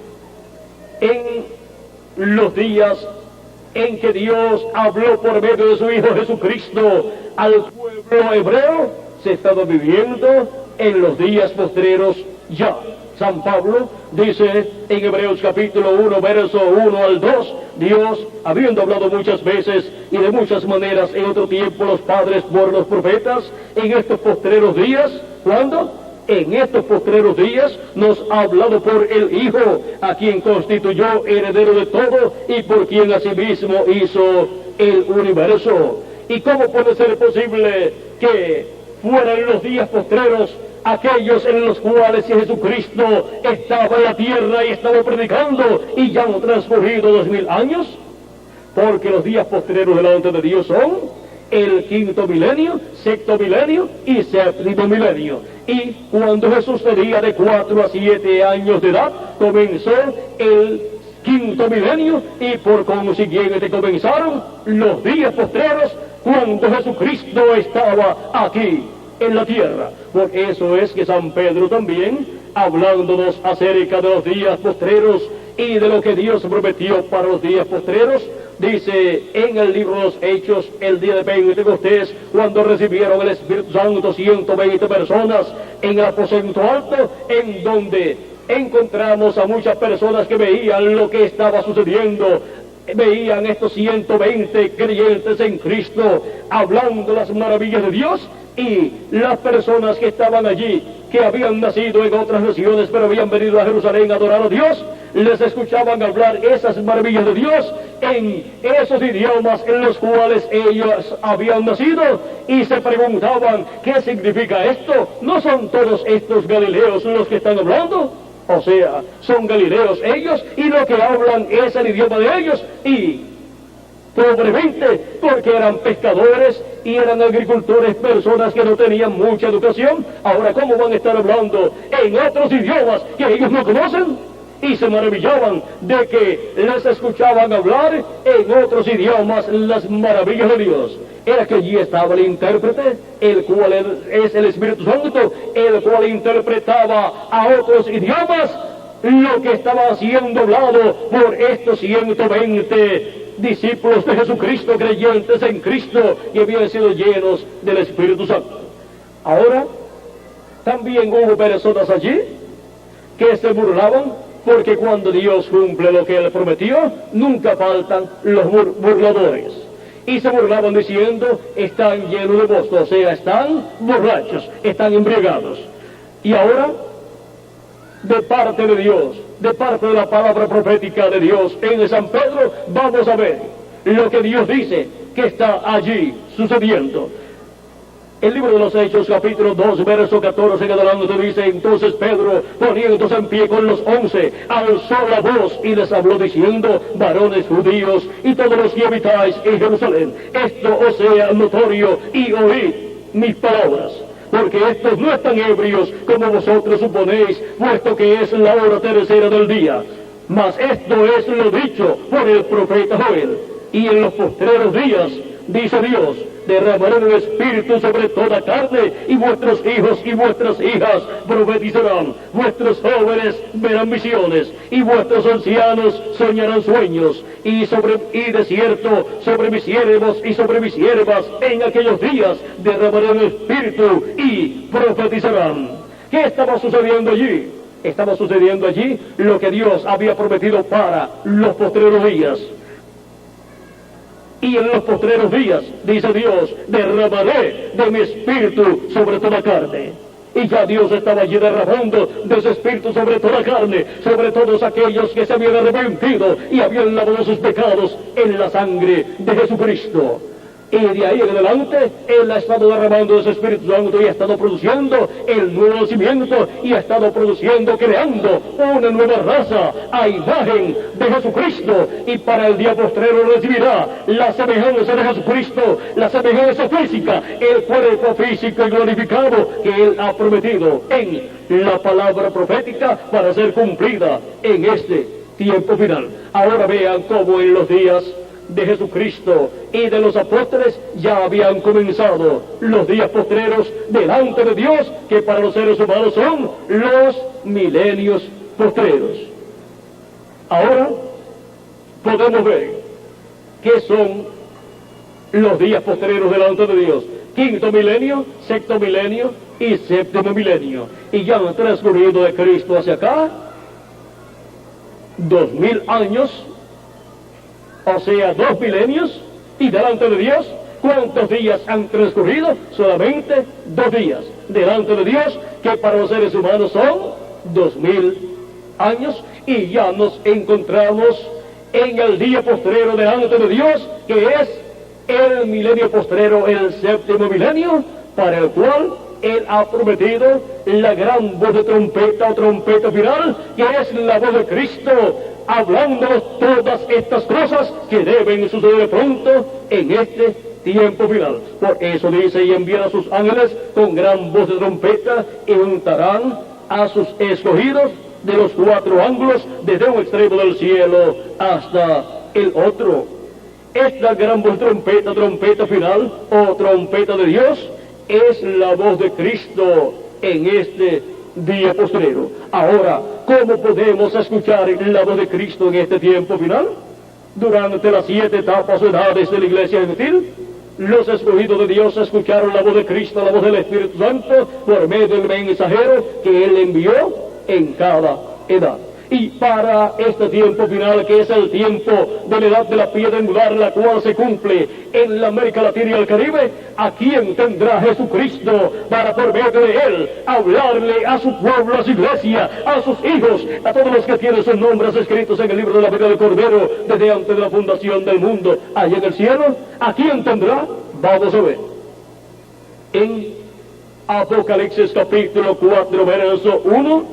en los días en que Dios habló por medio de su Hijo Jesucristo al pueblo hebreo, se estaba viviendo en los días postreros ya. San Pablo dice en Hebreos capítulo 1, verso 1 al 2, Dios, habiendo hablado muchas veces y de muchas maneras en otro tiempo los padres por los profetas, en estos postreros días, ¿cuándo? En estos postreros días nos ha hablado por el Hijo, a quien constituyó heredero de todo y por quien asimismo hizo el universo. ¿Y cómo puede ser posible que fueran los días postreros aquellos en los cuales Jesucristo estaba en la tierra y estaba predicando y ya han transcurrido 2000 años? Porque los días postreros delante de Dios son el quinto milenio, sexto milenio y séptimo milenio. Y cuando Jesús tenía de 4 a 7 años de edad, comenzó el quinto milenio y por consiguiente comenzaron los días postreros cuando Jesucristo estaba aquí en la tierra. Por eso es que San Pedro también, hablándonos acerca de los días postreros y de lo que Dios prometió para los días postreros, dice en el libro de los Hechos, el día de Pentecostés, cuando recibieron el Espíritu Santo 120 personas en el aposento alto, en donde encontramos a muchas personas que veían lo que estaba sucediendo, veían estos 120 creyentes en Cristo hablando las maravillas de Dios, y las personas que estaban allí, que habían nacido en otras naciones pero habían venido a Jerusalén a adorar a Dios, les escuchaban hablar esas maravillas de Dios en esos idiomas en los cuales ellos habían nacido, y se preguntaban, ¿qué significa esto? ¿No son todos estos galileos los que están hablando? O sea, son galileos ellos y lo que hablan es el idioma de ellos, y pobremente, porque eran pescadores y eran agricultores, personas que no tenían mucha educación. Ahora, ¿cómo van a estar hablando en otros idiomas que ellos no conocen? Y se maravillaban de que les escuchaban hablar en otros idiomas las maravillas de Dios. Era que allí estaba el intérprete, el cual es el Espíritu Santo, el cual interpretaba a otros idiomas lo que estaba siendo hablado por estos 120 discípulos de Jesucristo, creyentes en Cristo, y habían sido llenos del Espíritu Santo. Ahora, también hubo personas allí que se burlaban porque cuando Dios cumple lo que Él prometió, nunca faltan los burladores. Y se burlaban diciendo, están llenos de mosto, o sea, están borrachos, están embriagados. Y ahora, de parte de Dios, de parte de la palabra profética de Dios en San Pedro, vamos a ver lo que Dios dice que está allí sucediendo. El libro de los Hechos, capítulo 2, verso 14 en adelante, dice, entonces Pedro, poniéndose en pie con los 11, alzó la voz y les habló diciendo, varones judíos y todos los que habitáis en Jerusalén, esto os sea notorio y oíd mis palabras, porque estos no están ebrios como vosotros suponéis, puesto que es la hora tercera del día, mas esto es lo dicho por el profeta Joel, y en los postreros días, dice Dios, derramaré el Espíritu sobre toda carne, y vuestros hijos y vuestras hijas profetizarán, vuestros jóvenes verán visiones, y vuestros ancianos soñarán sueños, y de cierto sobre mis siervos y sobre mis siervas en aquellos días derramaré el Espíritu y profetizarán. ¿Qué estaba sucediendo allí? Estaba sucediendo allí lo que Dios había prometido para los postreros días. Y en los postreros días, dice Dios, derramaré de mi espíritu sobre toda carne. Y ya Dios estaba allí derramando de su espíritu sobre toda carne, sobre todos aquellos que se habían arrepentido y habían lavado sus pecados en la sangre de Jesucristo. Y de ahí en adelante, Él ha estado derramando de su Espíritu Santo y ha estado produciendo el nuevo nacimiento y ha estado produciendo, creando una nueva raza a imagen de Jesucristo. Y para el día postrero recibirá la semejanza de Jesucristo, la semejanza física, el cuerpo físico y glorificado que Él ha prometido en la palabra profética para ser cumplida en este tiempo final. Ahora vean cómo en los días de Jesucristo y de los apóstoles ya habían comenzado los días postreros delante de Dios, que para los seres humanos son los milenios postreros. Ahora podemos ver qué son los días postreros delante de Dios: quinto milenio, sexto milenio y séptimo milenio. Y ya han transcurrido de Cristo hacia acá 2000 años, o sea, 2 milenios, y delante de Dios, ¿cuántos días han transcurrido? Solamente 2 días. Delante de Dios, que para los seres humanos son 2000 años, y ya nos encontramos en el día postrero delante de Dios, que es el milenio postrero, el séptimo milenio, para el cual Él ha prometido la gran voz de trompeta o trompeta final, que es la voz de Cristo, hablándonos todas estas cosas que deben suceder pronto en este tiempo final. Por eso dice, y enviará a sus ángeles con gran voz de trompeta y juntarán a sus escogidos de los 4 ángulos, desde un extremo del cielo hasta el otro. Esta gran voz de trompeta, trompeta final o trompeta de Dios, es la voz de Cristo en este día postrero. Ahora, ¿cómo podemos escuchar la voz de Cristo en este tiempo final? Durante las 7 etapas o edades de la iglesia gentil, los escogidos de Dios escucharon la voz de Cristo, la voz del Espíritu Santo, por medio del mensajero que Él envió en cada edad. Y para este tiempo final, que es el tiempo de la edad de la piedra angular, la cual se cumple en la América Latina y el Caribe, ¿a quién tendrá Jesucristo para, por medio de Él, hablarle a su pueblo, a su iglesia, a sus hijos, a todos los que tienen sus nombres escritos en el libro de la vida del Cordero desde antes de la fundación del mundo, allá en el cielo? ¿A quién tendrá? Vamos a ver. En Apocalipsis capítulo 4, verso 1,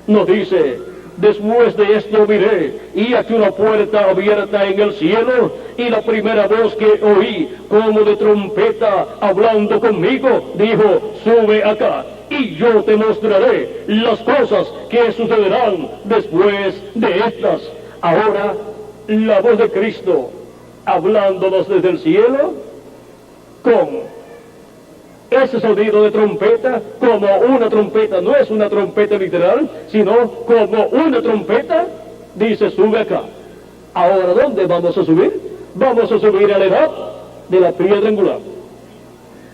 nos dice: después de esto miré, y aquí una puerta abierta en el cielo, y la primera voz que oí, como de trompeta, hablando conmigo, dijo: sube acá, y yo te mostraré las cosas que sucederán después de estas. Ahora, la voz de Cristo, hablándonos desde el cielo, con ese sonido de trompeta, como una trompeta, no es una trompeta literal, sino como una trompeta, dice: sube acá. Ahora, ¿dónde vamos a subir? Vamos a subir a la edad de la piedra angular,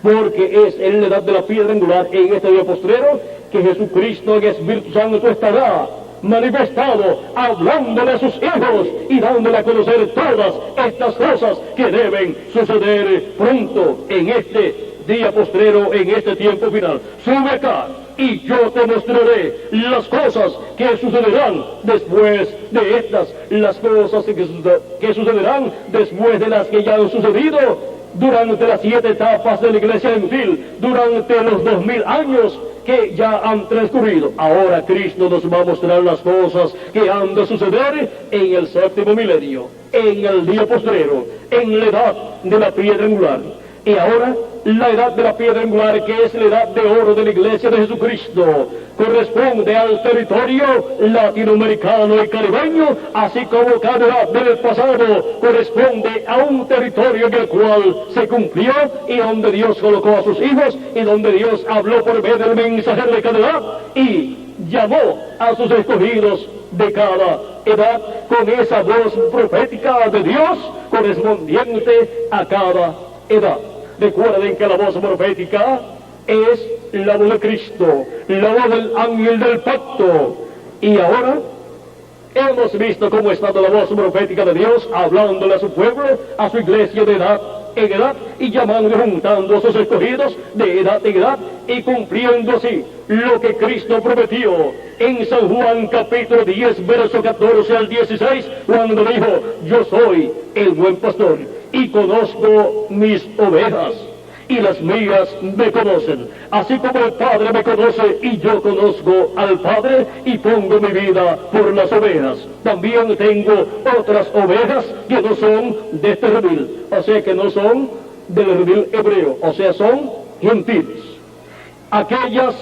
porque es en la edad de la piedra angular, en este día postrero, que Jesucristo en Espíritu Santo estará manifestado, hablándole a sus hijos y dándole a conocer todas estas cosas que deben suceder pronto en este día postrero, en este tiempo final. Sube acá y yo te mostraré las cosas que sucederán después de estas, las cosas que sucederán después de las que ya han sucedido durante las 7 etapas de la iglesia gentil, durante los 2000 años que ya han transcurrido. Ahora Cristo nos va a mostrar las cosas que han de suceder en el 7º milenio, en el día postrero, en la edad de la piedra angular. Y ahora, la edad de la piedra angular, que es la edad de oro de la iglesia de Jesucristo, corresponde al territorio latinoamericano y caribeño, así como cada edad del pasado corresponde a un territorio en el cual se cumplió y donde Dios colocó a sus hijos y donde Dios habló por medio del mensajero de cada edad y llamó a sus escogidos de cada edad con esa voz profética de Dios correspondiente a cada edad. Recuerden que la voz profética es la voz de Cristo, la voz del ángel del pacto. Y ahora hemos visto cómo ha estado la voz profética de Dios hablándole a su pueblo, a su iglesia de edad en edad, y llamando y juntando a sus escogidos de edad en edad, y cumpliendo así lo que Cristo prometió en San Juan capítulo 10, verso 14 al 16, cuando dijo: yo soy el buen pastor y conozco mis ovejas, y las mías me conocen, así como el Padre me conoce y yo conozco al Padre y pongo mi vida por las ovejas. También tengo otras ovejas que no son de este redil, o sea que no son del redil hebreo, o sea son gentiles. Aquellas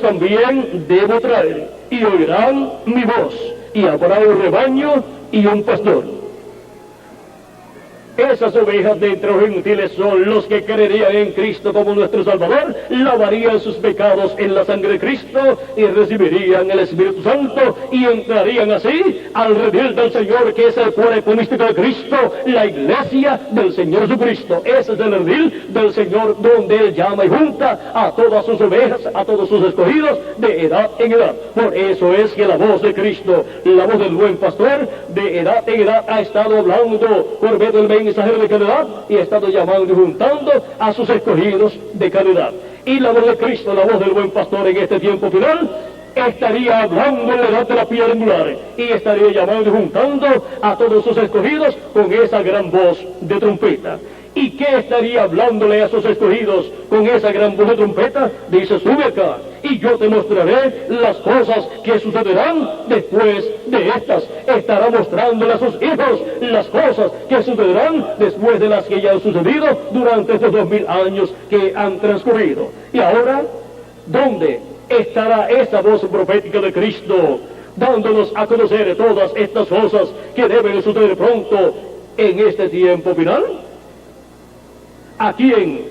también debo traer, y oirán mi voz, y habrá un rebaño y un pastor. Esas ovejas de entre los gentiles son los que creerían en Cristo como nuestro Salvador, lavarían sus pecados en la sangre de Cristo y recibirían el Espíritu Santo y entrarían así al redil del Señor, que es el cuerpo místico de Cristo, la iglesia del Señor Jesucristo. Ese es el redil del Señor donde Él llama y junta a todas sus ovejas, a todos sus escogidos de edad en edad. Por eso es que la voz de Cristo, la voz del buen pastor, de edad en edad ha estado hablando por medio del mensajero de cada edad y ha estado llamando y juntando a sus escogidos de cada edad. Y la voz de Cristo, la voz del buen pastor en este tiempo final, estaría hablando en la edad de la piedra angular y estaría llamando y juntando a todos sus escogidos con esa gran voz de trompeta. ¿Y qué estaría hablándole a sus escogidos con esa gran voz de trompeta? Dice: sube acá y yo te mostraré las cosas que sucederán después de estas. Estará mostrándole a sus hijos las cosas que sucederán después de las que ya han sucedido durante estos 2000 años que han transcurrido. Y ahora, ¿dónde estará esa voz profética de Cristo dándonos a conocer todas estas cosas que deben suceder pronto en este tiempo final? ¿A quién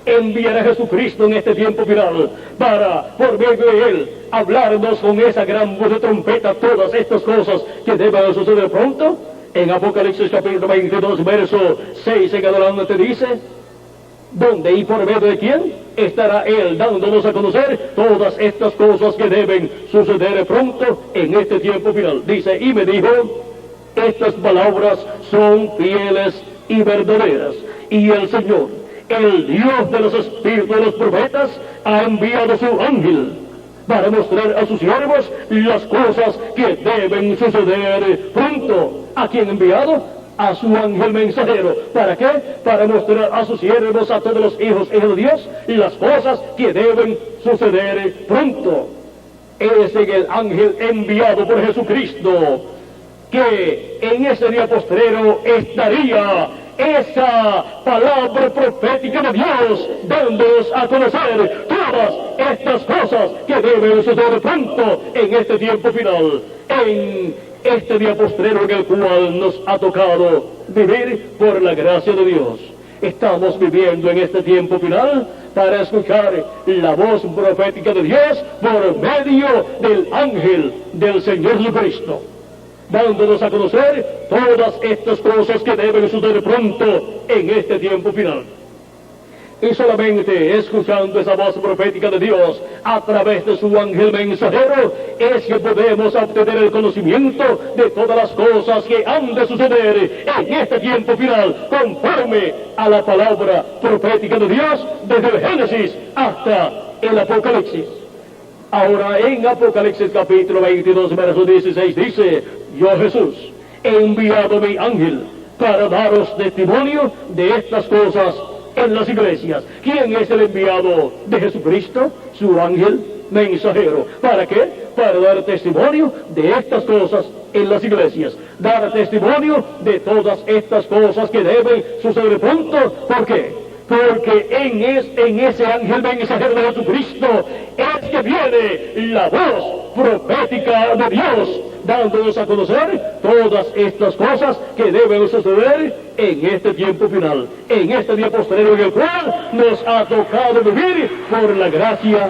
enviará Jesucristo en este tiempo final para, por medio de Él, hablarnos con esa gran voz de trompeta todas estas cosas que deben suceder pronto? En Apocalipsis capítulo 22, verso 6 en adelante dice: ¿dónde y por medio de quién estará Él dándonos a conocer todas estas cosas que deben suceder pronto en este tiempo final? Dice: y me dijo: estas palabras son fieles y verdaderas, y el Señor, el Dios de los espíritus de los profetas, ha enviado su ángel para mostrar a sus siervos las cosas que deben suceder pronto. ¿A quién ha enviado? A su ángel mensajero. ¿Para qué? Para mostrar a sus siervos, a todos los hijos de Dios, las cosas que deben suceder pronto. Es el ángel enviado por Jesucristo que en ese día postrero estaría esa palabra profética de Dios dándonos a conocer todas estas cosas que deben suceder pronto en este tiempo final, en este día postrero en el cual nos ha tocado vivir por la gracia de Dios. Estamos viviendo en este tiempo final para escuchar la voz profética de Dios por medio del ángel del Señor Jesucristo, dándonos a conocer todas estas cosas que deben suceder pronto en este tiempo final. Y solamente escuchando esa voz profética de Dios a través de su ángel mensajero es que podemos obtener el conocimiento de todas las cosas que han de suceder en este tiempo final, conforme a la palabra profética de Dios desde el Génesis hasta el Apocalipsis. Ahora en Apocalipsis capítulo 22 verso 16 dice: yo Jesús he enviado mi ángel para daros testimonio de estas cosas en las iglesias. ¿Quién es el enviado de Jesucristo? Su ángel mensajero. ¿Para qué? Para dar testimonio de estas cosas en las iglesias. Dar testimonio de todas estas cosas que deben suceder pronto. ¿Por qué? Porque en ese ángel mensajero de Jesucristo es que viene la voz profética de Dios, dándonos a conocer todas estas cosas que deben suceder en este tiempo final, en este día postrero en el cual nos ha tocado vivir por la gracia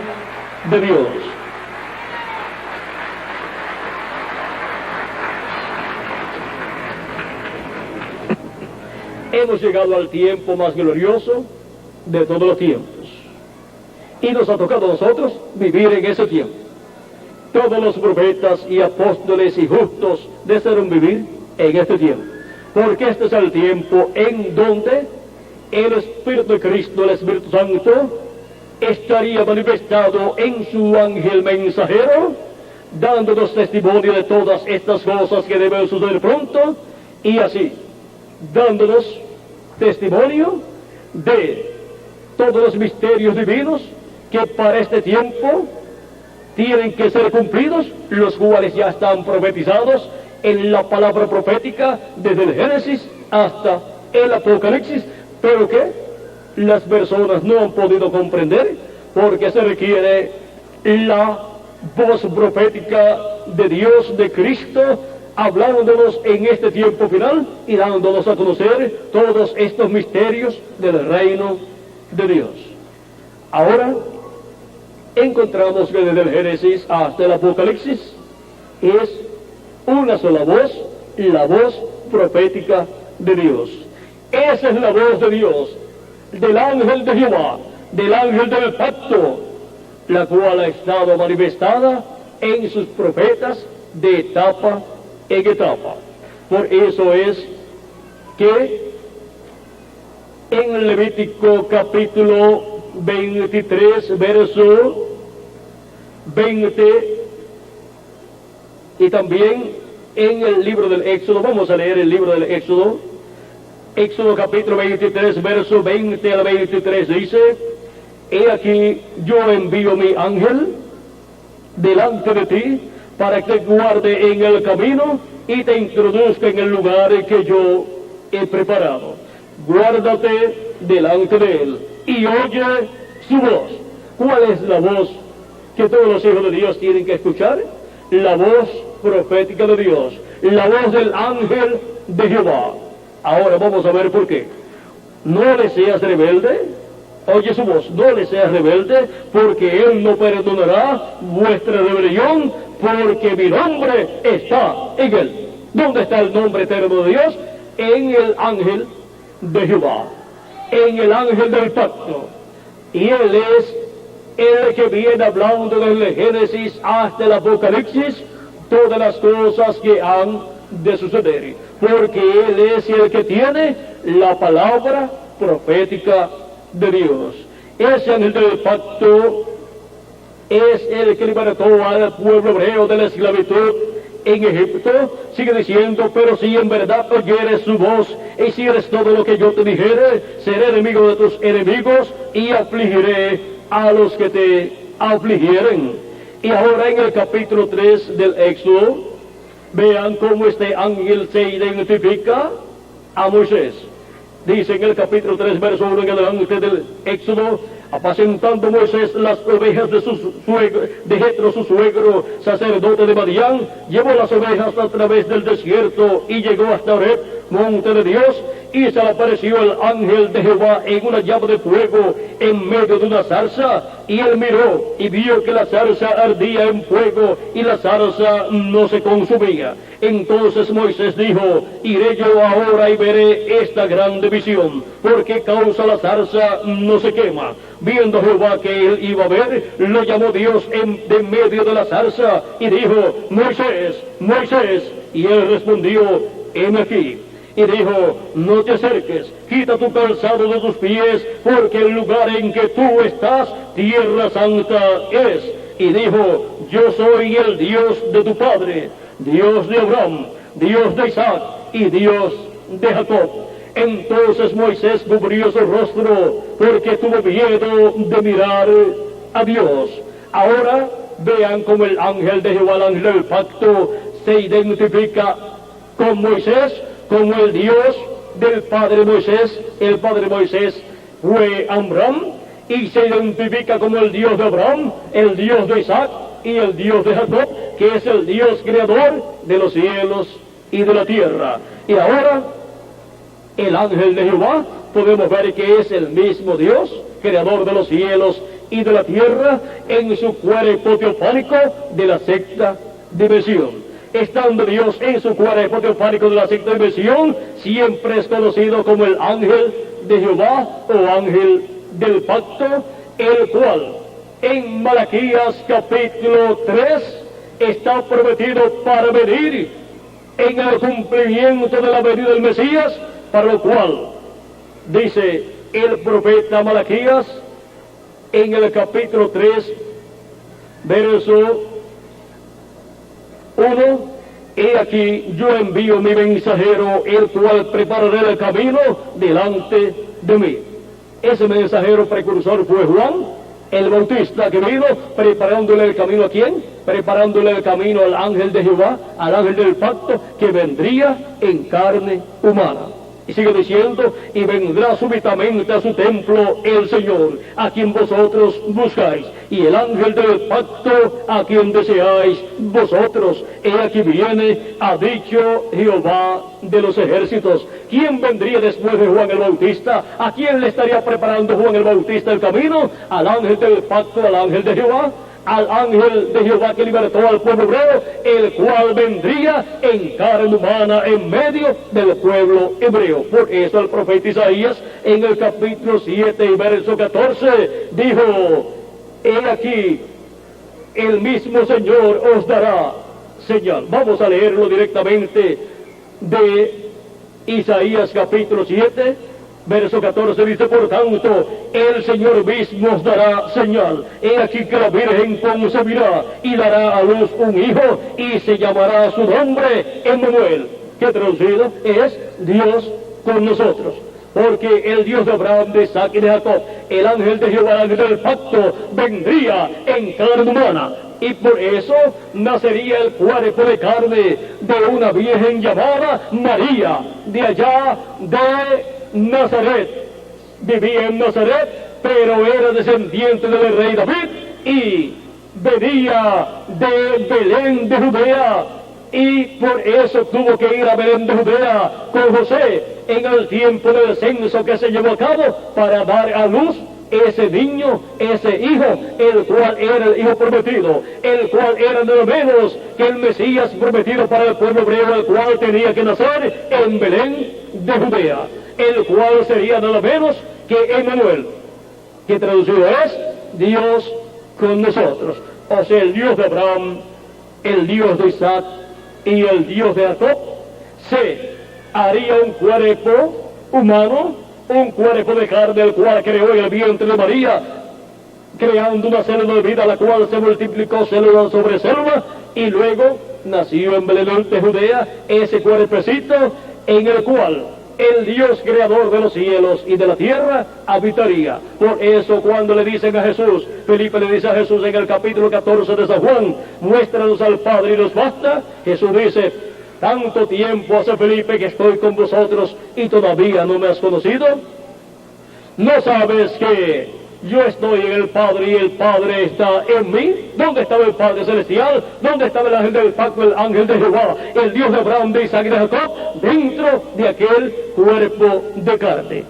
de Dios. Hemos llegado al tiempo más glorioso de todos los tiempos, y nos ha tocado a nosotros vivir en ese tiempo. Todos los profetas y apóstoles y justos desearon vivir en este tiempo, porque este es el tiempo en donde el Espíritu de Cristo, el Espíritu Santo, estaría manifestado en su ángel mensajero, dándonos testimonio de todas estas cosas que deben suceder pronto, y así, dándonos testimonio de todos los misterios divinos que para este tiempo tienen que ser cumplidos, los cuales ya están profetizados en la palabra profética desde el Génesis hasta el Apocalipsis, pero que las personas no han podido comprender porque se requiere la voz profética de Dios, de Cristo, hablándonos en este tiempo final y dándonos a conocer todos estos misterios del reino de Dios. Ahora encontramos que desde el Génesis hasta el Apocalipsis es una sola voz, la voz profética de Dios. Esa es la voz de Dios, del ángel de Jehová, del ángel del pacto, la cual ha estado manifestada en sus profetas de etapa en etapa. Por eso es que en Levítico capítulo 23 verso 20 y también en el libro del Éxodo, vamos a leer el libro del Éxodo, Éxodo capítulo 23 verso 20 al 23 dice: he aquí yo envío mi ángel delante de ti para que te guarde en el camino y te introduzca en el lugar que yo he preparado. Guárdate delante de él y oye su voz. ¿Cuál es la voz que todos los hijos de Dios tienen que escuchar? La voz profética de Dios, la voz del ángel de Jehová. Ahora vamos a ver por qué. No le seas rebelde, oye su voz, no le seas rebelde, porque él no perdonará vuestra rebelión, porque mi nombre está en él. ¿Dónde está el nombre eterno de Dios? En el ángel de Jehová, en el ángel del pacto. Y él es el que viene hablando desde el Génesis hasta el Apocalipsis todas las cosas que han de suceder, porque él es el que tiene la palabra profética de Dios. Ese ángel del pacto es el que libertó al pueblo hebreo de la esclavitud en Egipto. Sigue diciendo: pero si en verdad oyeres su voz e hicieres todo lo que yo te dijere, seré enemigo de tus enemigos y afligiré a los que te afligieren. Y ahora en el capítulo 3 del Éxodo, vean cómo este ángel se identifica a Moisés. Dice en el capítulo 3, verso 1 en adelante del Éxodo: apacentando Moisés las ovejas de de Jetro, su suegro, sacerdote de Madián, llevó las ovejas a través del desierto y llegó hasta Horeb, monte de Dios, y se le apareció el ángel de Jehová en una llama de fuego en medio de una zarza, y él miró y vio que la zarza ardía en fuego y la zarza no se consumía. Entonces Moisés dijo: iré yo ahora y veré esta grande visión, porque causa la zarza no se quema. Viendo Jehová que él iba a ver, lo llamó Dios de medio de la zarza y dijo: Moisés, Moisés. Y él respondió: heme aquí. Y dijo: no te acerques, quita tu calzado de tus pies, porque el lugar en que tú estás, tierra santa es. Y dijo: yo soy el Dios de tu padre, Dios de Abraham, Dios de Isaac y Dios de Jacob. Entonces Moisés cubrió su rostro, porque tuvo miedo de mirar a Dios. Ahora vean cómo el ángel de Jehová, el ángel del pacto, se identifica con Moisés como el Dios del padre Moisés. El padre Moisés fue Abraham, y se identifica como el Dios de Abraham, el Dios de Isaac y el Dios de Jacob, que es el Dios creador de los cielos y de la tierra. Y ahora el ángel de Jehová, podemos ver que es el mismo Dios, creador de los cielos y de la tierra, en su cuerpo teofánico de la sexta dimensión. Estando Dios en su cuerpo teofánico de la sexta dimensión, siempre es conocido como el ángel de Jehová o ángel del pacto, el cual en Malaquías capítulo 3 está prometido para venir en el cumplimiento de la venida del Mesías, para lo cual dice el profeta Malaquías en el capítulo 3, verso 1: he aquí yo envío mi mensajero, el cual preparará el camino delante de mí. Ese mensajero precursor fue Juan el Bautista, que vino preparándole el camino. ¿A quién? Preparándole el camino al ángel de Jehová, al ángel del pacto, que vendría en carne humana. Y sigue diciendo: y vendrá súbitamente a su templo el Señor, a quien vosotros buscáis, y el ángel del pacto, a quien deseáis vosotros. He aquí viene, ha dicho Jehová de los ejércitos. ¿Quién vendría después de Juan el Bautista? ¿A quién le estaría preparando Juan el Bautista el camino? Al ángel del pacto, al ángel de Jehová, al ángel de Jehová que libertó al pueblo hebreo, el cual vendría en carne humana en medio del pueblo hebreo. Por eso el profeta Isaías en el capítulo 7 y verso 14 dijo: he aquí el mismo Señor os dará señal. Vamos a leerlo directamente de Isaías capítulo 7, verso 14, dice: por tanto, el Señor mismo os dará señal. He aquí que la Virgen concebirá y dará a luz un hijo, y se llamará su nombre Emmanuel, que traducido es Dios con nosotros. Porque el Dios de Abraham, de Isaac y de Jacob, el ángel de Jehová, el ángel del pacto, vendría en carne humana. Y por eso nacería el cuerpo de carne de una virgen llamada María, de allá de Nazaret. Vivía en Nazaret, pero era descendiente del rey David, y venía de Belén de Judea, y por eso tuvo que ir a Belén de Judea con José en el tiempo del censo que se llevó a cabo, para dar a luz ese niño, ese hijo, el cual era el hijo prometido, el cual era nada menos que el Mesías prometido para el pueblo hebreo, el cual tenía que nacer en Belén de Judea, el cual sería nada menos que Emmanuel, que traducido es Dios con nosotros. O sea, el Dios de Abraham, el Dios de Isaac y el Dios de Jacob se haría un cuerpo humano, un cuerpo de carne, el cual creó en el vientre de María, creando una célula de vida, la cual se multiplicó célula sobre célula, y luego nació en Belén de Judea ese cuerpecito en el cual el Dios creador de los cielos y de la tierra habitaría. Por eso cuando le dicen a Jesús, Felipe le dice a Jesús en el capítulo 14 de San Juan: muéstranos al Padre y nos basta, Jesús dice: tanto tiempo hace, Felipe, que estoy con vosotros y todavía no me has conocido. ¿No sabes que Yo estoy en el Padre y el Padre está en mí. ¿Dónde estaba el Padre Celestial? ¿Dónde estaba el ángel del pacto, el ángel de Jehová, el Dios de Abraham, de Isaac y de Jacob? Dentro de aquel cuerpo de carne.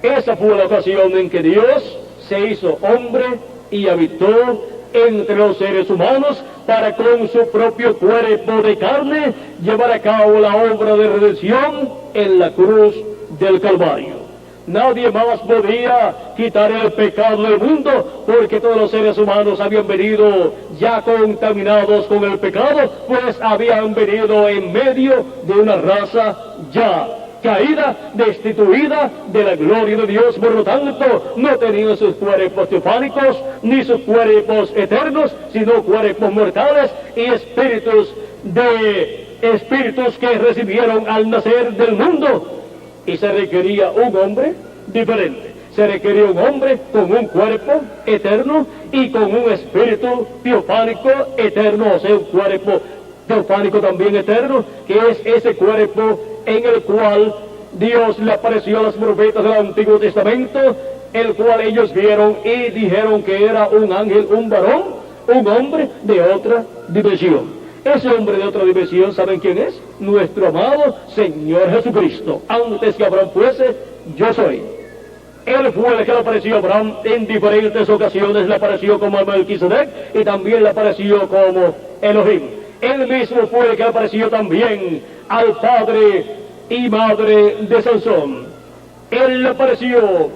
Esa fue la ocasión en que Dios se hizo hombre y habitó entre los seres humanos para con su propio cuerpo de carne llevar a cabo la obra de redención en la cruz del Calvario. Nadie más podía quitar el pecado del mundo, porque todos los seres humanos habían venido ya contaminados con el pecado, pues habían venido en medio de una raza ya caída, destituida de la gloria de Dios. Por lo tanto, no tenían sus cuerpos teofánicos, ni sus cuerpos eternos, sino cuerpos mortales y espíritus que recibieron al nacer del mundo. Y se requería un hombre diferente. Se requería un hombre con un cuerpo eterno y con un espíritu teofánico eterno, o sea, un cuerpo teofánico también eterno, que es ese cuerpo en el cual Dios le apareció a los profetas del Antiguo Testamento, el cual ellos vieron y dijeron que era un ángel, un varón, un hombre de otra dimensión. Ese hombre de otra dimensión, ¿saben quién es? Nuestro amado Señor Jesucristo. Antes que Abraham fuese, yo soy. Él fue el que le apareció a Abraham en diferentes ocasiones. Le apareció como Melquisedec y también le apareció como Elohim. Él mismo fue el que apareció también al padre y madre de Sansón. Él le apareció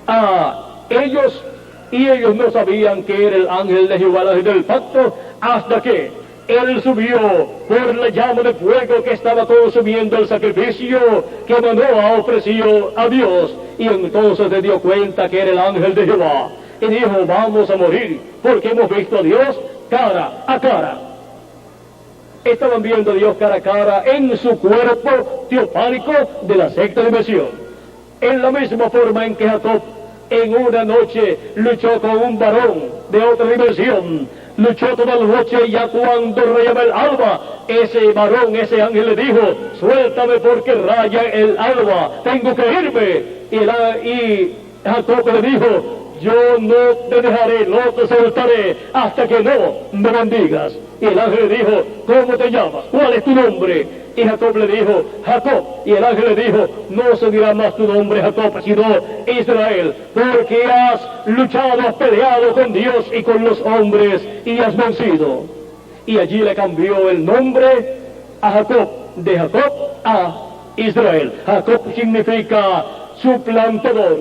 a ellos y ellos no sabían que era el ángel de Jehová, el ángel del pacto, hasta que él subió por la llama de fuego que estaba consumiendo el sacrificio que Manoah ofreció a Dios, y entonces se dio cuenta que era el ángel de Jehová y dijo: vamos a morir porque hemos visto a Dios cara a cara. Estaban viendo a Dios cara a cara en su cuerpo teofánico de la sexta dimensión. En la misma forma en que Jacob en una noche luchó con un varón de otra dimensión, luchó toda la noche, y ya cuando rayaba el alba, ese varón, ese ángel le dijo: suéltame porque raya el alba, tengo que irme. Y Jacob le dijo: yo no te dejaré, no te soltaré hasta que no me bendigas. Y el ángel le dijo: ¿cómo te llamas? ¿Cuál es tu nombre? Y Jacob le dijo: Jacob. Y el ángel le dijo: no se dirá más tu nombre Jacob, sino Israel, porque has luchado, has peleado con Dios y con los hombres y has vencido. Y allí le cambió el nombre a Jacob, de Jacob a Israel. Jacob significa suplantador,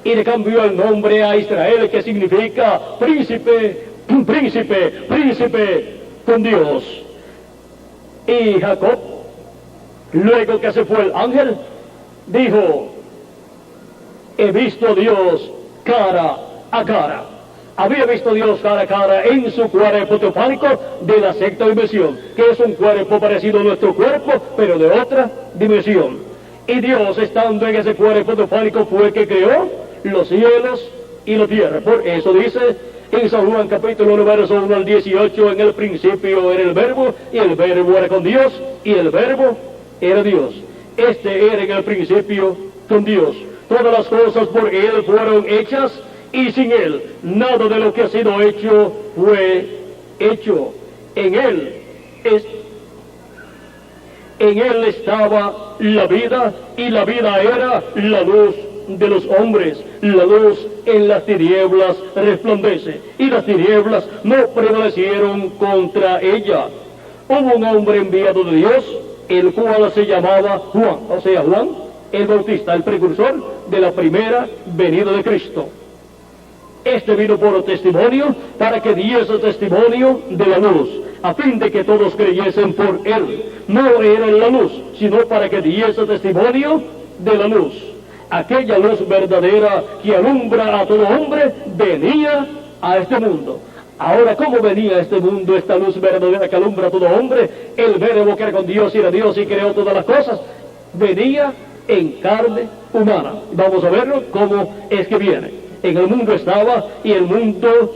y le cambió el nombre a Israel, que significa príncipe, príncipe con Dios. Y Jacob, luego que se fue el ángel, dijo: he visto a Dios cara a cara. Había visto a Dios cara a cara en su cuerpo teofánico de la sexta dimensión, que es un cuerpo parecido a nuestro cuerpo, pero de otra dimensión. Y Dios, estando en ese cuerpo teofánico, fue el que creó los cielos y la tierra. Por eso dice en San Juan capítulo 1, verso 1 al 18: en el principio era el verbo, y el verbo era con Dios, y el verbo era Dios. Este era en el principio con Dios. Todas las cosas por Él fueron hechas, y sin Él nada de lo que ha sido hecho fue hecho. En Él estaba la vida, y la vida era la luz de los hombres. La luz en las tinieblas resplandece, y las tinieblas no prevalecieron contra ella. Hubo un hombre enviado de Dios, el cual se llamaba Juan, o sea, Juan el Bautista, el precursor de la primera venida de Cristo. Este vino por testimonio, para que diese testimonio de la luz, a fin de que todos creyesen por él. No era la luz, sino para que diese testimonio de la luz. Aquella luz verdadera que alumbra a todo hombre venía a este mundo. Ahora, ¿cómo venía a este mundo esta luz verdadera que alumbra a todo hombre? El verbo que era con Dios y era Dios y creó todas las cosas, venía en carne humana. Vamos a verlo cómo es que viene. En el mundo estaba, y el mundo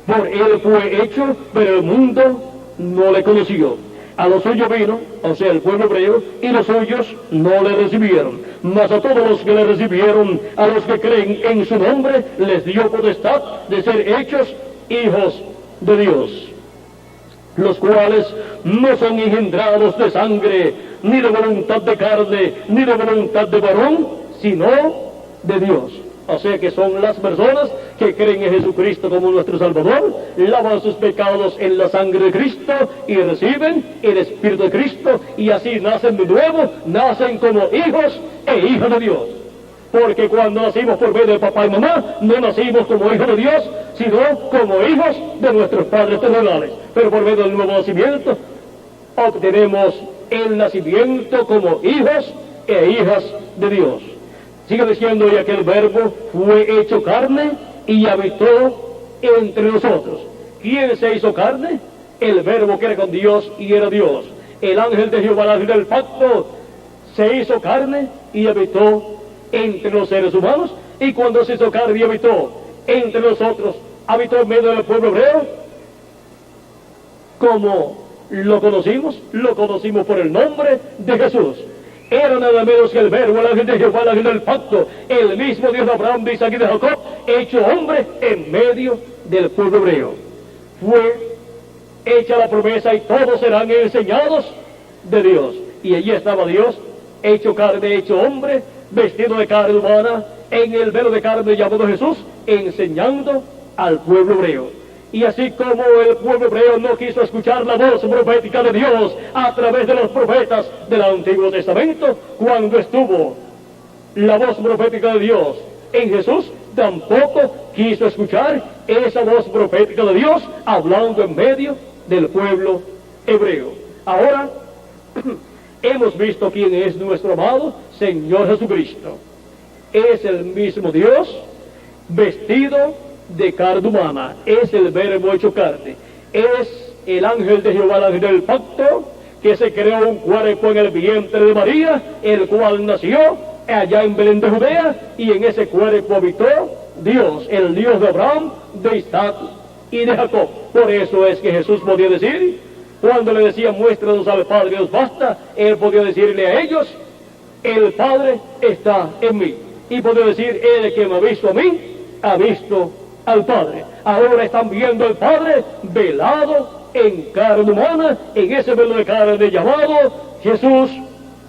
por él fue hecho, pero el mundo no le conoció. A los suyos vino, o sea, el pueblo hebreo, y los suyos no le recibieron. Mas a todos los que le recibieron, a los que creen en su nombre, les dio potestad de ser hechos hijos de Dios, los cuales no son engendrados de sangre, ni de voluntad de carne, ni de voluntad de varón, sino de Dios. O sea que son las personas que creen en Jesucristo como nuestro Salvador, lavan sus pecados en la sangre de Cristo y reciben el Espíritu de Cristo, y así nacen de nuevo, nacen como hijos e hijas de Dios. Porque cuando nacimos por medio de papá y mamá, no nacimos como hijos de Dios, sino como hijos de nuestros padres terrenales. Pero por medio del nuevo nacimiento, obtenemos el nacimiento como hijos e hijas de Dios. Sigue diciendo, y aquel verbo fue hecho carne y habitó entre nosotros. ¿Quién se hizo carne? El verbo que era con Dios y era Dios. El ángel de Jehová, el ángel del pacto, se hizo carne y habitó entre los seres humanos. Y cuando se hizo carne y habitó entre nosotros, habitó en medio del pueblo hebreo. ¿Cómo lo conocimos? Lo conocimos por el nombre de Jesús. Era nada menos que el verbo, el ángel de Jehová, el ángel del pacto, el mismo Dios de Abraham, de Isaac y de Jacob, hecho hombre en medio del pueblo hebreo. Fue hecha la promesa, y todos serán enseñados de Dios. Y allí estaba Dios, hecho carne, hecho hombre, vestido de carne humana, en el velo de carne llamado Jesús, enseñando al pueblo hebreo. Y así como el pueblo hebreo no quiso escuchar la voz profética de Dios a través de los profetas del Antiguo Testamento, cuando estuvo la voz profética de Dios en Jesús, tampoco quiso escuchar esa voz profética de Dios hablando en medio del pueblo hebreo. Ahora hemos visto quién es nuestro amado Señor Jesucristo. Es el mismo Dios vestido de carne humana, es el verbo hecho carne, es el ángel de Jehová, el ángel del pacto, que se creó un cuerpo en el vientre de María, el cual nació allá en Belén de Judea, y en ese cuerpo habitó Dios, el Dios de Abraham, de Isaac y de Jacob. Por eso es que Jesús podía decir, cuando le decía muéstranos al Padre, nos basta, él podía decirle a ellos, el Padre está en mí. Y podía decir, el que me ha visto a mí, ha visto al Padre. Ahora están viendo al Padre velado en carne humana, en ese velo de carne llamado Jesús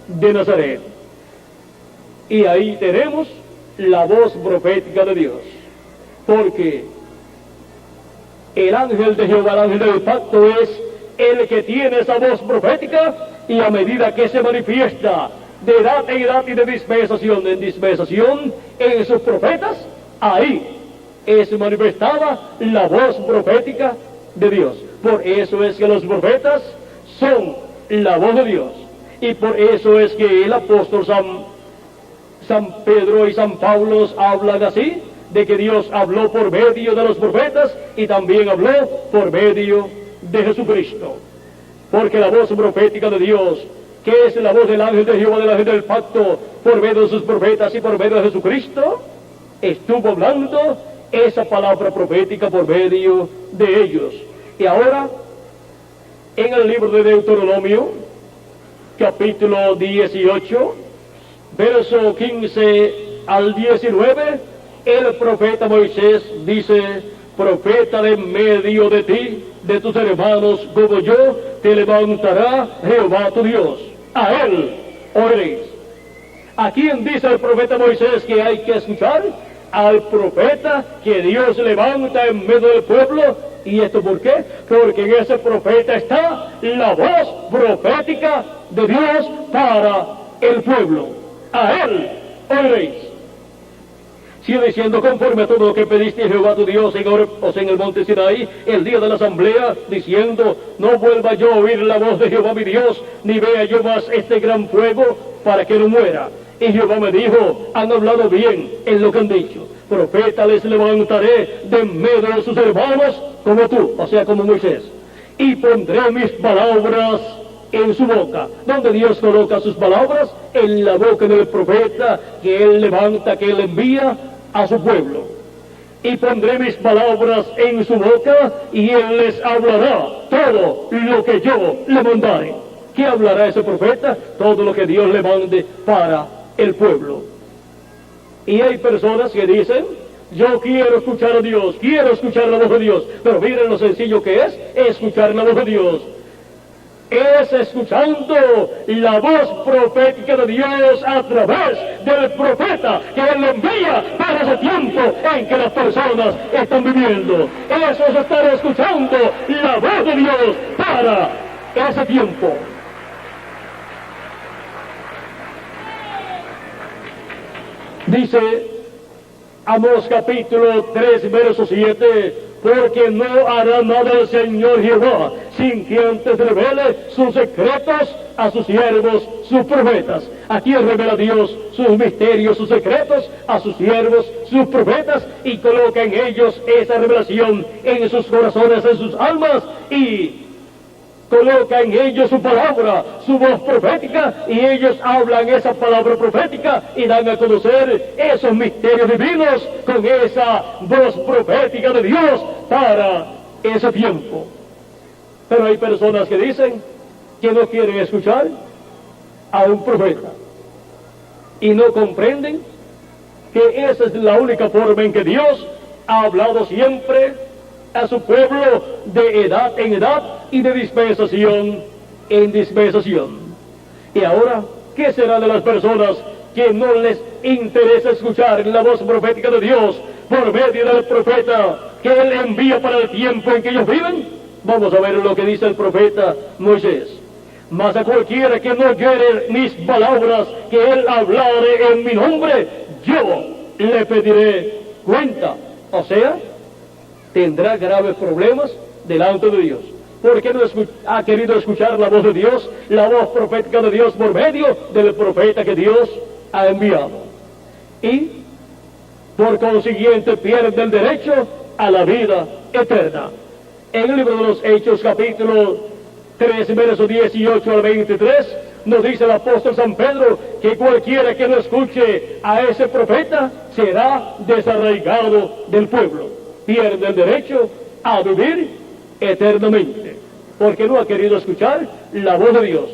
de Nazaret. Y ahí tenemos la voz profética de Dios, porque el ángel de Jehová, el ángel del pacto, es el que tiene esa voz profética, y a medida que se manifiesta de edad en edad y de dispensación en dispensación en sus profetas, ahí es manifestada la voz profética de Dios. Por eso es que los profetas son la voz de Dios, y por eso es que el apóstol San Pedro y San Pablo hablan así, de que Dios habló por medio de los profetas y también habló por medio de Jesucristo. Porque la voz profética de Dios, que es la voz del ángel de Jehová, del ángel del pacto, por medio de sus profetas y por medio de Jesucristo, estuvo hablando esa palabra profética por medio de ellos. Y ahora, en el libro de Deuteronomio, capítulo 18, verso 15 al 19, el profeta Moisés dice, profeta de medio de ti, de tus hermanos como yo, te levantará Jehová tu Dios. A él oiréis. ¿A quién dice el profeta Moisés que hay que escuchar? Al profeta que Dios levanta en medio del pueblo. ¿Y esto por qué? Porque en ese profeta está la voz profética de Dios para el pueblo. A él oiréis. Sigue diciendo, conforme a todo lo que pediste a Jehová tu Dios en el monte Sinaí, el día de la asamblea, diciendo, no vuelva yo a oír la voz de Jehová mi Dios, ni vea yo más este gran fuego, para que no muera. Y Jehová me dijo, han hablado bien en lo que han dicho. Profeta les levantaré de en medio de sus hermanos, como tú, o sea, como Moisés. Y pondré mis palabras en su boca. Donde Dios coloca sus palabras, en la boca del profeta que él levanta, que él envía a su pueblo. y pondré mis palabras en su boca, y él les hablará todo lo que yo le mandare. ¿Qué hablará ese profeta? Todo lo que Dios le mande para el pueblo. Y hay personas que dicen: yo quiero escuchar a Dios, quiero escuchar la voz de Dios. Pero miren lo sencillo que es escuchar la voz de Dios. Es escuchando la voz profética de Dios a través del profeta que Él envía para ese tiempo en que las personas están viviendo. Eso es estar escuchando la voz de Dios para ese tiempo. Dice Amós capítulo 3, verso 7, porque no hará nada el Señor Jehová sin que antes revele sus secretos a sus siervos, sus profetas. Aquí revela Dios sus misterios, sus secretos a sus siervos, sus profetas, y coloca en ellos esa revelación en sus corazones, en sus almas, y coloca en ellos su palabra, su voz profética, y ellos hablan esa palabra profética y dan a conocer esos misterios divinos con esa voz profética de Dios para ese tiempo. Pero hay personas que dicen que no quieren escuchar a un profeta y no comprenden que esa es la única forma en que Dios ha hablado siempre a su pueblo de edad en edad y de dispensación en dispensación. Y ahora, ¿qué será de las personas que no les interesa escuchar la voz profética de Dios por medio del profeta que Él envía para el tiempo en que ellos viven? Vamos a ver lo que dice el profeta Moisés. Mas a cualquiera que no oyere mis palabras que Él hablare en mi nombre, yo le pediré cuenta. O sea, tendrá graves problemas delante de Dios, porque no ha querido escuchar la voz de Dios, la voz profética de Dios por medio del profeta que Dios ha enviado. Y por consiguiente pierde el derecho a la vida eterna. En el libro de los Hechos, capítulo 3, versos 18 al 23, nos dice el apóstol San Pedro que cualquiera que no escuche a ese profeta será desarraigado del pueblo. Pierde el derecho a vivir eternamente, porque no ha querido escuchar la voz de Dios.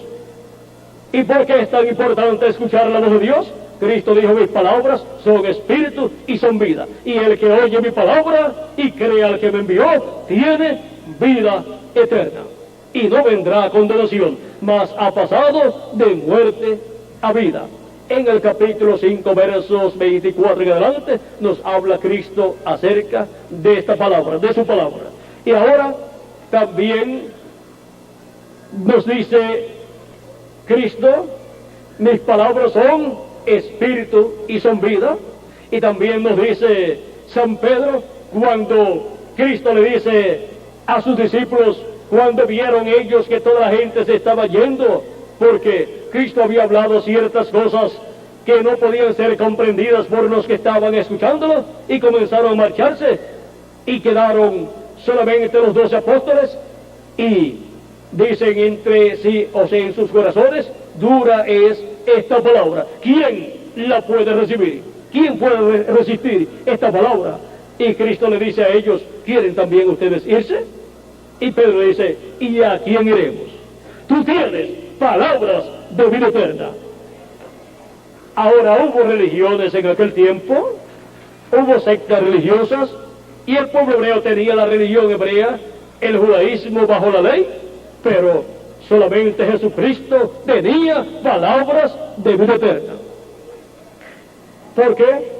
¿Y por qué es tan importante escuchar la voz de Dios? Cristo dijo: mis palabras son espíritu y son vida, y el que oye mi palabra y cree al que me envió tiene vida eterna, y no vendrá a condenación, mas ha pasado de muerte a vida. En el capítulo 5, versos 24 en adelante, nos habla Cristo acerca de esta palabra, de su palabra. Y ahora también nos dice Cristo: mis palabras son espíritu y son vida. Y también nos dice San Pedro, cuando Cristo le dice a sus discípulos, cuando vieron ellos que toda la gente se estaba yendo, porque Cristo había hablado ciertas cosas que no podían ser comprendidas por los que estaban escuchándolo, y comenzaron a marcharse, y quedaron solamente los 12 apóstoles, y dicen entre sí, o sea, en sus corazones: dura es esta palabra, ¿quién la puede recibir? ¿Quién puede resistir esta palabra? Y Cristo le dice a ellos: ¿quieren también ustedes irse? Y Pedro dice: ¿y a quién iremos? Tú tienes palabras de vida eterna. Ahora, hubo religiones en aquel tiempo, hubo sectas religiosas, y el pueblo hebreo tenía la religión hebrea, el judaísmo bajo la ley, pero solamente Jesucristo tenía palabras de vida eterna. ¿Por qué?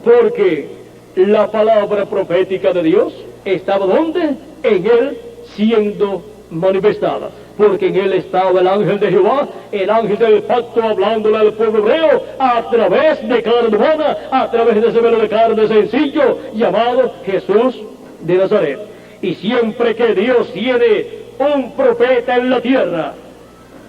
Porque la palabra profética de Dios estaba ¿dónde? En Él siendo manifestada. Porque en Él estaba el ángel de Jehová, el ángel del pacto, hablándole al pueblo hebreo a través de carne humana, a través de ese velo de carne sencillo llamado Jesús de Nazaret. Y siempre que Dios tiene un profeta en la tierra,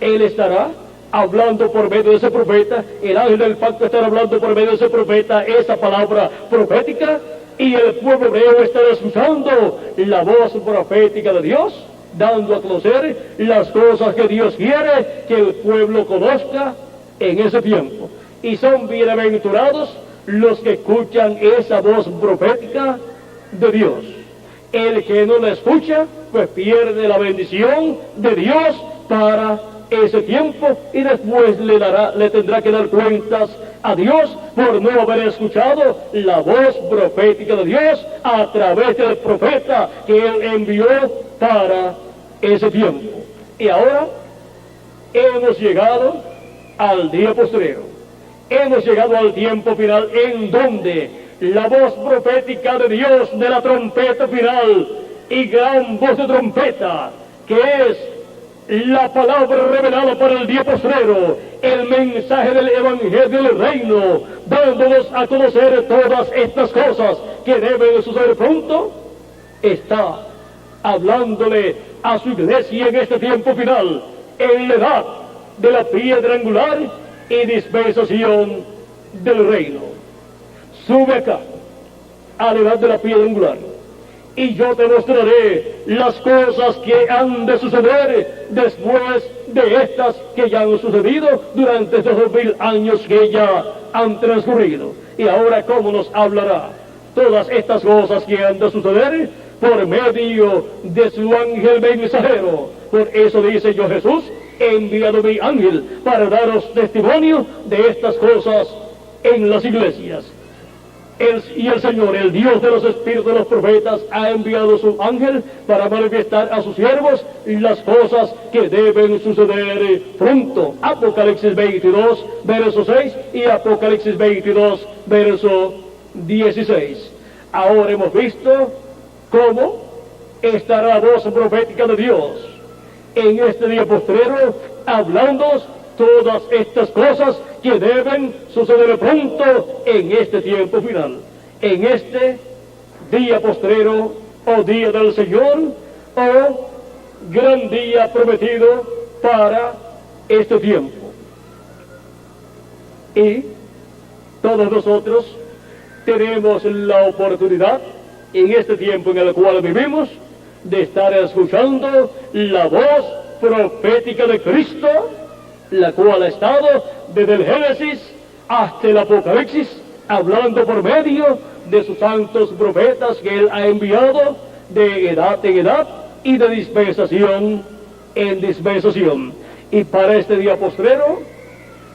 Él estará hablando por medio de ese profeta, el ángel del pacto estará hablando por medio de ese profeta esa palabra profética, y el pueblo hebreo estará escuchando la voz profética de Dios, dando a conocer las cosas que Dios quiere que el pueblo conozca en ese tiempo. Y son bienaventurados los que escuchan esa voz profética de Dios. El que no la escucha, pues pierde la bendición de Dios para ese tiempo y después le tendrá que dar cuentas a Dios por no haber escuchado la voz profética de Dios a través del profeta que Él envió para ese tiempo. Y ahora hemos llegado al día postrero. Hemos llegado al tiempo final en donde la voz profética de Dios de la trompeta final y gran voz de trompeta, que es la palabra revelada para el día postrero, el mensaje del evangelio del reino, dándonos a conocer todas estas cosas que deben suceder pronto, está hablándole a su iglesia en este tiempo final, en la edad de la piedra angular y dispensación del reino. Sube acá, a la edad de la piedra angular, y yo te mostraré las cosas que han de suceder después de estas que ya han sucedido durante estos 2000 años que ya han transcurrido. Y ahora, ¿cómo nos hablará todas estas cosas que han de suceder? Por medio de su ángel mensajero. Por eso dice yo, Jesús, he enviado mi ángel para daros testimonio de estas cosas en las iglesias. Y el Señor, el Dios de los espíritus de los profetas, ha enviado su ángel para manifestar a sus siervos las cosas que deben suceder pronto. Apocalipsis 22, verso 6 y Apocalipsis 22, verso 16. Ahora hemos visto cómo estará la voz profética de Dios en este día postrero, hablándonos todas estas cosas que deben suceder pronto en este tiempo final, en este día postrero o día del Señor o gran día prometido para este tiempo. Y todos nosotros tenemos la oportunidad en este tiempo en el cual vivimos de estar escuchando la voz profética de Cristo, la cual ha estado desde el Génesis hasta el Apocalipsis, hablando por medio de sus santos profetas que Él ha enviado de edad en edad y de dispensación en dispensación. Y para este día postrero,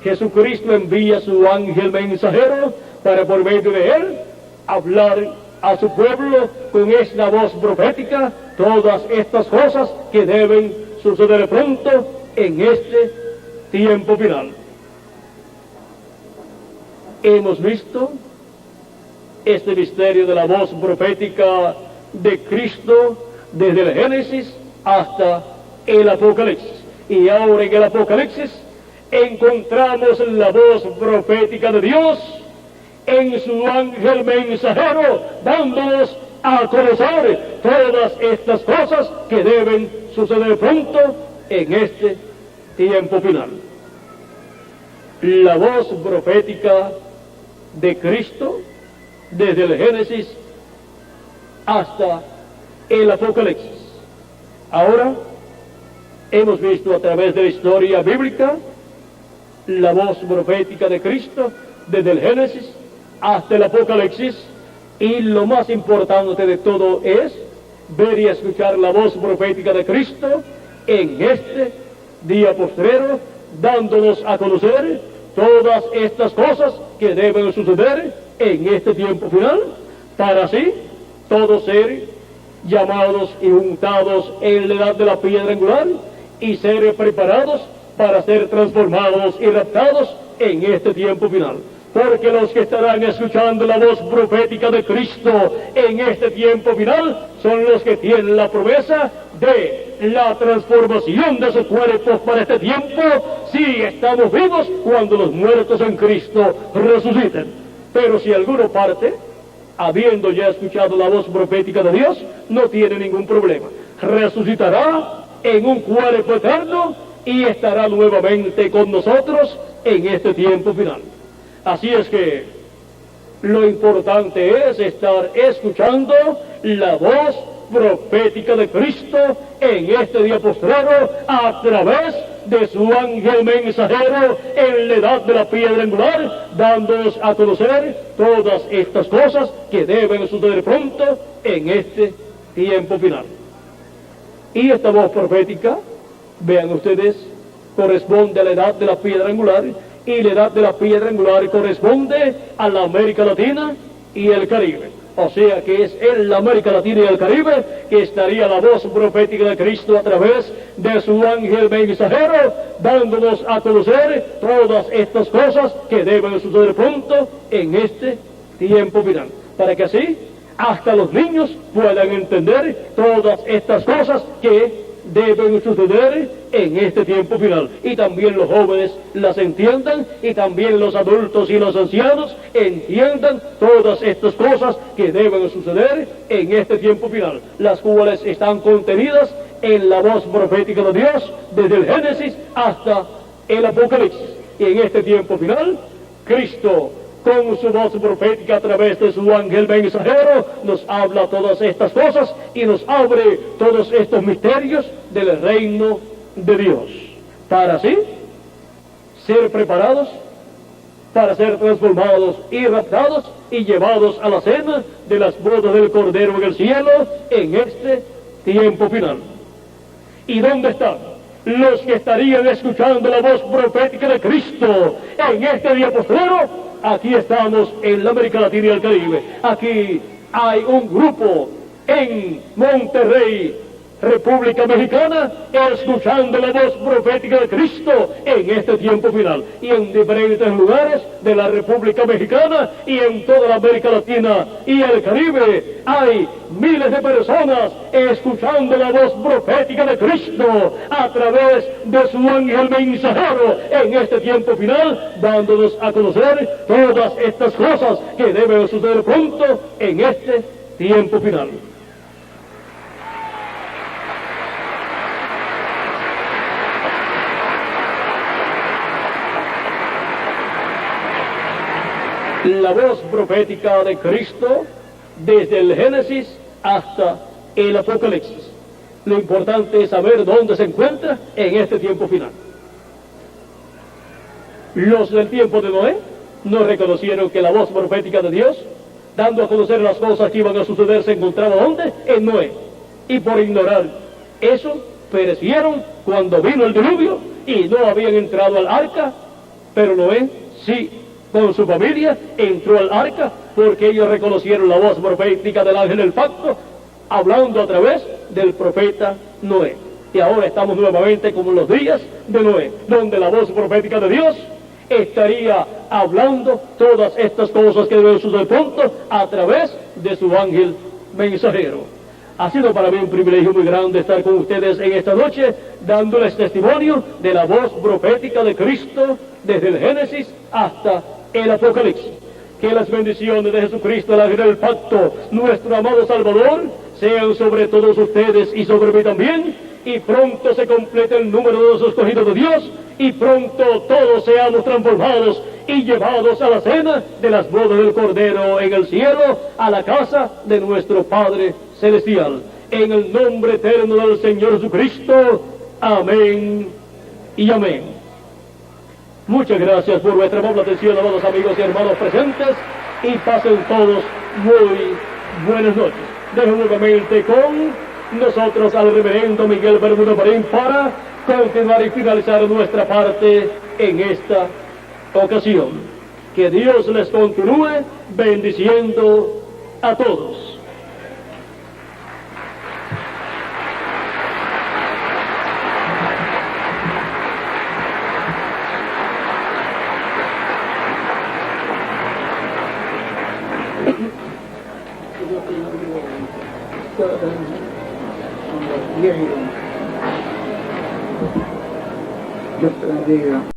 Jesucristo envía su ángel mensajero para por medio de Él hablar a su pueblo con esta voz profética todas estas cosas que deben suceder pronto en este tiempo final. Hemos visto este misterio de la voz profética de Cristo desde el Génesis hasta el Apocalipsis. Y ahora en el Apocalipsis encontramos la voz profética de Dios en su ángel mensajero, dándonos a conocer todas estas cosas que deben suceder pronto en este tiempo final. La voz profética de Cristo desde el Génesis hasta el Apocalipsis. Ahora hemos visto a través de la historia bíblica la voz profética de Cristo desde el Génesis hasta el Apocalipsis, y lo más importante de todo es ver y escuchar la voz profética de Cristo en este día postrero, dándonos a conocer todas estas cosas que deben suceder en este tiempo final, para así todos ser llamados y juntados en la edad de la piedra angular y ser preparados para ser transformados y raptados en este tiempo final. Porque los que estarán escuchando la voz profética de Cristo en este tiempo final son los que tienen la promesa de la transformación de sus cuerpos para este tiempo, si estamos vivos cuando los muertos en Cristo resuciten. Pero si alguno parte, habiendo ya escuchado la voz profética de Dios, no tiene ningún problema. Resucitará en un cuerpo eterno y estará nuevamente con nosotros en este tiempo final. Así es que lo importante es estar escuchando la voz profética de Cristo en este día postrero a través de su ángel mensajero en la edad de la piedra angular, dándonos a conocer todas estas cosas que deben suceder pronto en este tiempo final. Y esta voz profética, vean ustedes, corresponde a la edad de la piedra angular, y la edad de la piedra angular corresponde a la América Latina y el Caribe. O sea que es en la América Latina y el Caribe que estaría la voz profética de Cristo a través de su ángel mensajero, dándonos a conocer todas estas cosas que deben suceder pronto en este tiempo final. Para que así hasta los niños puedan entender todas estas cosas que deben suceder en este tiempo final, y también los jóvenes las entiendan, y también los adultos y los ancianos entiendan todas estas cosas que deben suceder en este tiempo final, las cuales están contenidas en la voz profética de Dios desde el Génesis hasta el Apocalipsis. Y en este tiempo final, Cristo, con su voz profética a través de su ángel mensajero, nos habla todas estas cosas y nos abre todos estos misterios del reino de Dios, para así ser preparados para ser transformados y raptados y llevados a la cena de las bodas del Cordero en el cielo en este tiempo final. ¿Y dónde están los que estarían escuchando la voz profética de Cristo en este día postrero? Aquí estamos en la América Latina y el Caribe. Aquí hay un grupo en Monterrey, República Mexicana, escuchando la voz profética de Cristo en este tiempo final. Y en diferentes lugares de la República Mexicana y en toda la América Latina y el Caribe hay miles de personas escuchando la voz profética de Cristo a través de su ángel mensajero en este tiempo final, dándonos a conocer todas estas cosas que deben suceder pronto en este tiempo final. La voz profética de Cristo desde el Génesis hasta el Apocalipsis. Lo importante es saber dónde se encuentra en este tiempo final. Los del tiempo de Noé no reconocieron que la voz profética de Dios, dando a conocer las cosas que iban a suceder, se encontraba ¿dónde? En Noé. Y por ignorar eso, perecieron cuando vino el diluvio y no habían entrado al arca, pero Noé sí, con su familia, entró al arca porque ellos reconocieron la voz profética del ángel del pacto, hablando a través del profeta Noé. Y ahora estamos nuevamente como en los días de Noé, donde la voz profética de Dios estaría hablando todas estas cosas que deben suceder pronto a través de su ángel mensajero. Ha sido para mí un privilegio muy grande estar con ustedes en esta noche, dándoles testimonio de la voz profética de Cristo desde el Génesis hasta el Apocalipsis. Que las bendiciones de Jesucristo, el ángel del pacto, nuestro amado Salvador, sean sobre todos ustedes y sobre mí también, y pronto se complete el número de los escogidos de Dios, y pronto todos seamos transformados y llevados a la cena de las bodas del Cordero en el cielo, a la casa de nuestro Padre Celestial. En el nombre eterno del Señor Jesucristo. Amén y amén. Muchas gracias por vuestra amable atención, amados amigos y hermanos presentes, y pasen todos muy buenas noches. Dejo nuevamente con nosotros al reverendo Miguel Bermudo Marín para continuar y finalizar nuestra parte en esta ocasión. Que Dios les continúe bendiciendo a todos. Dios te bendiga.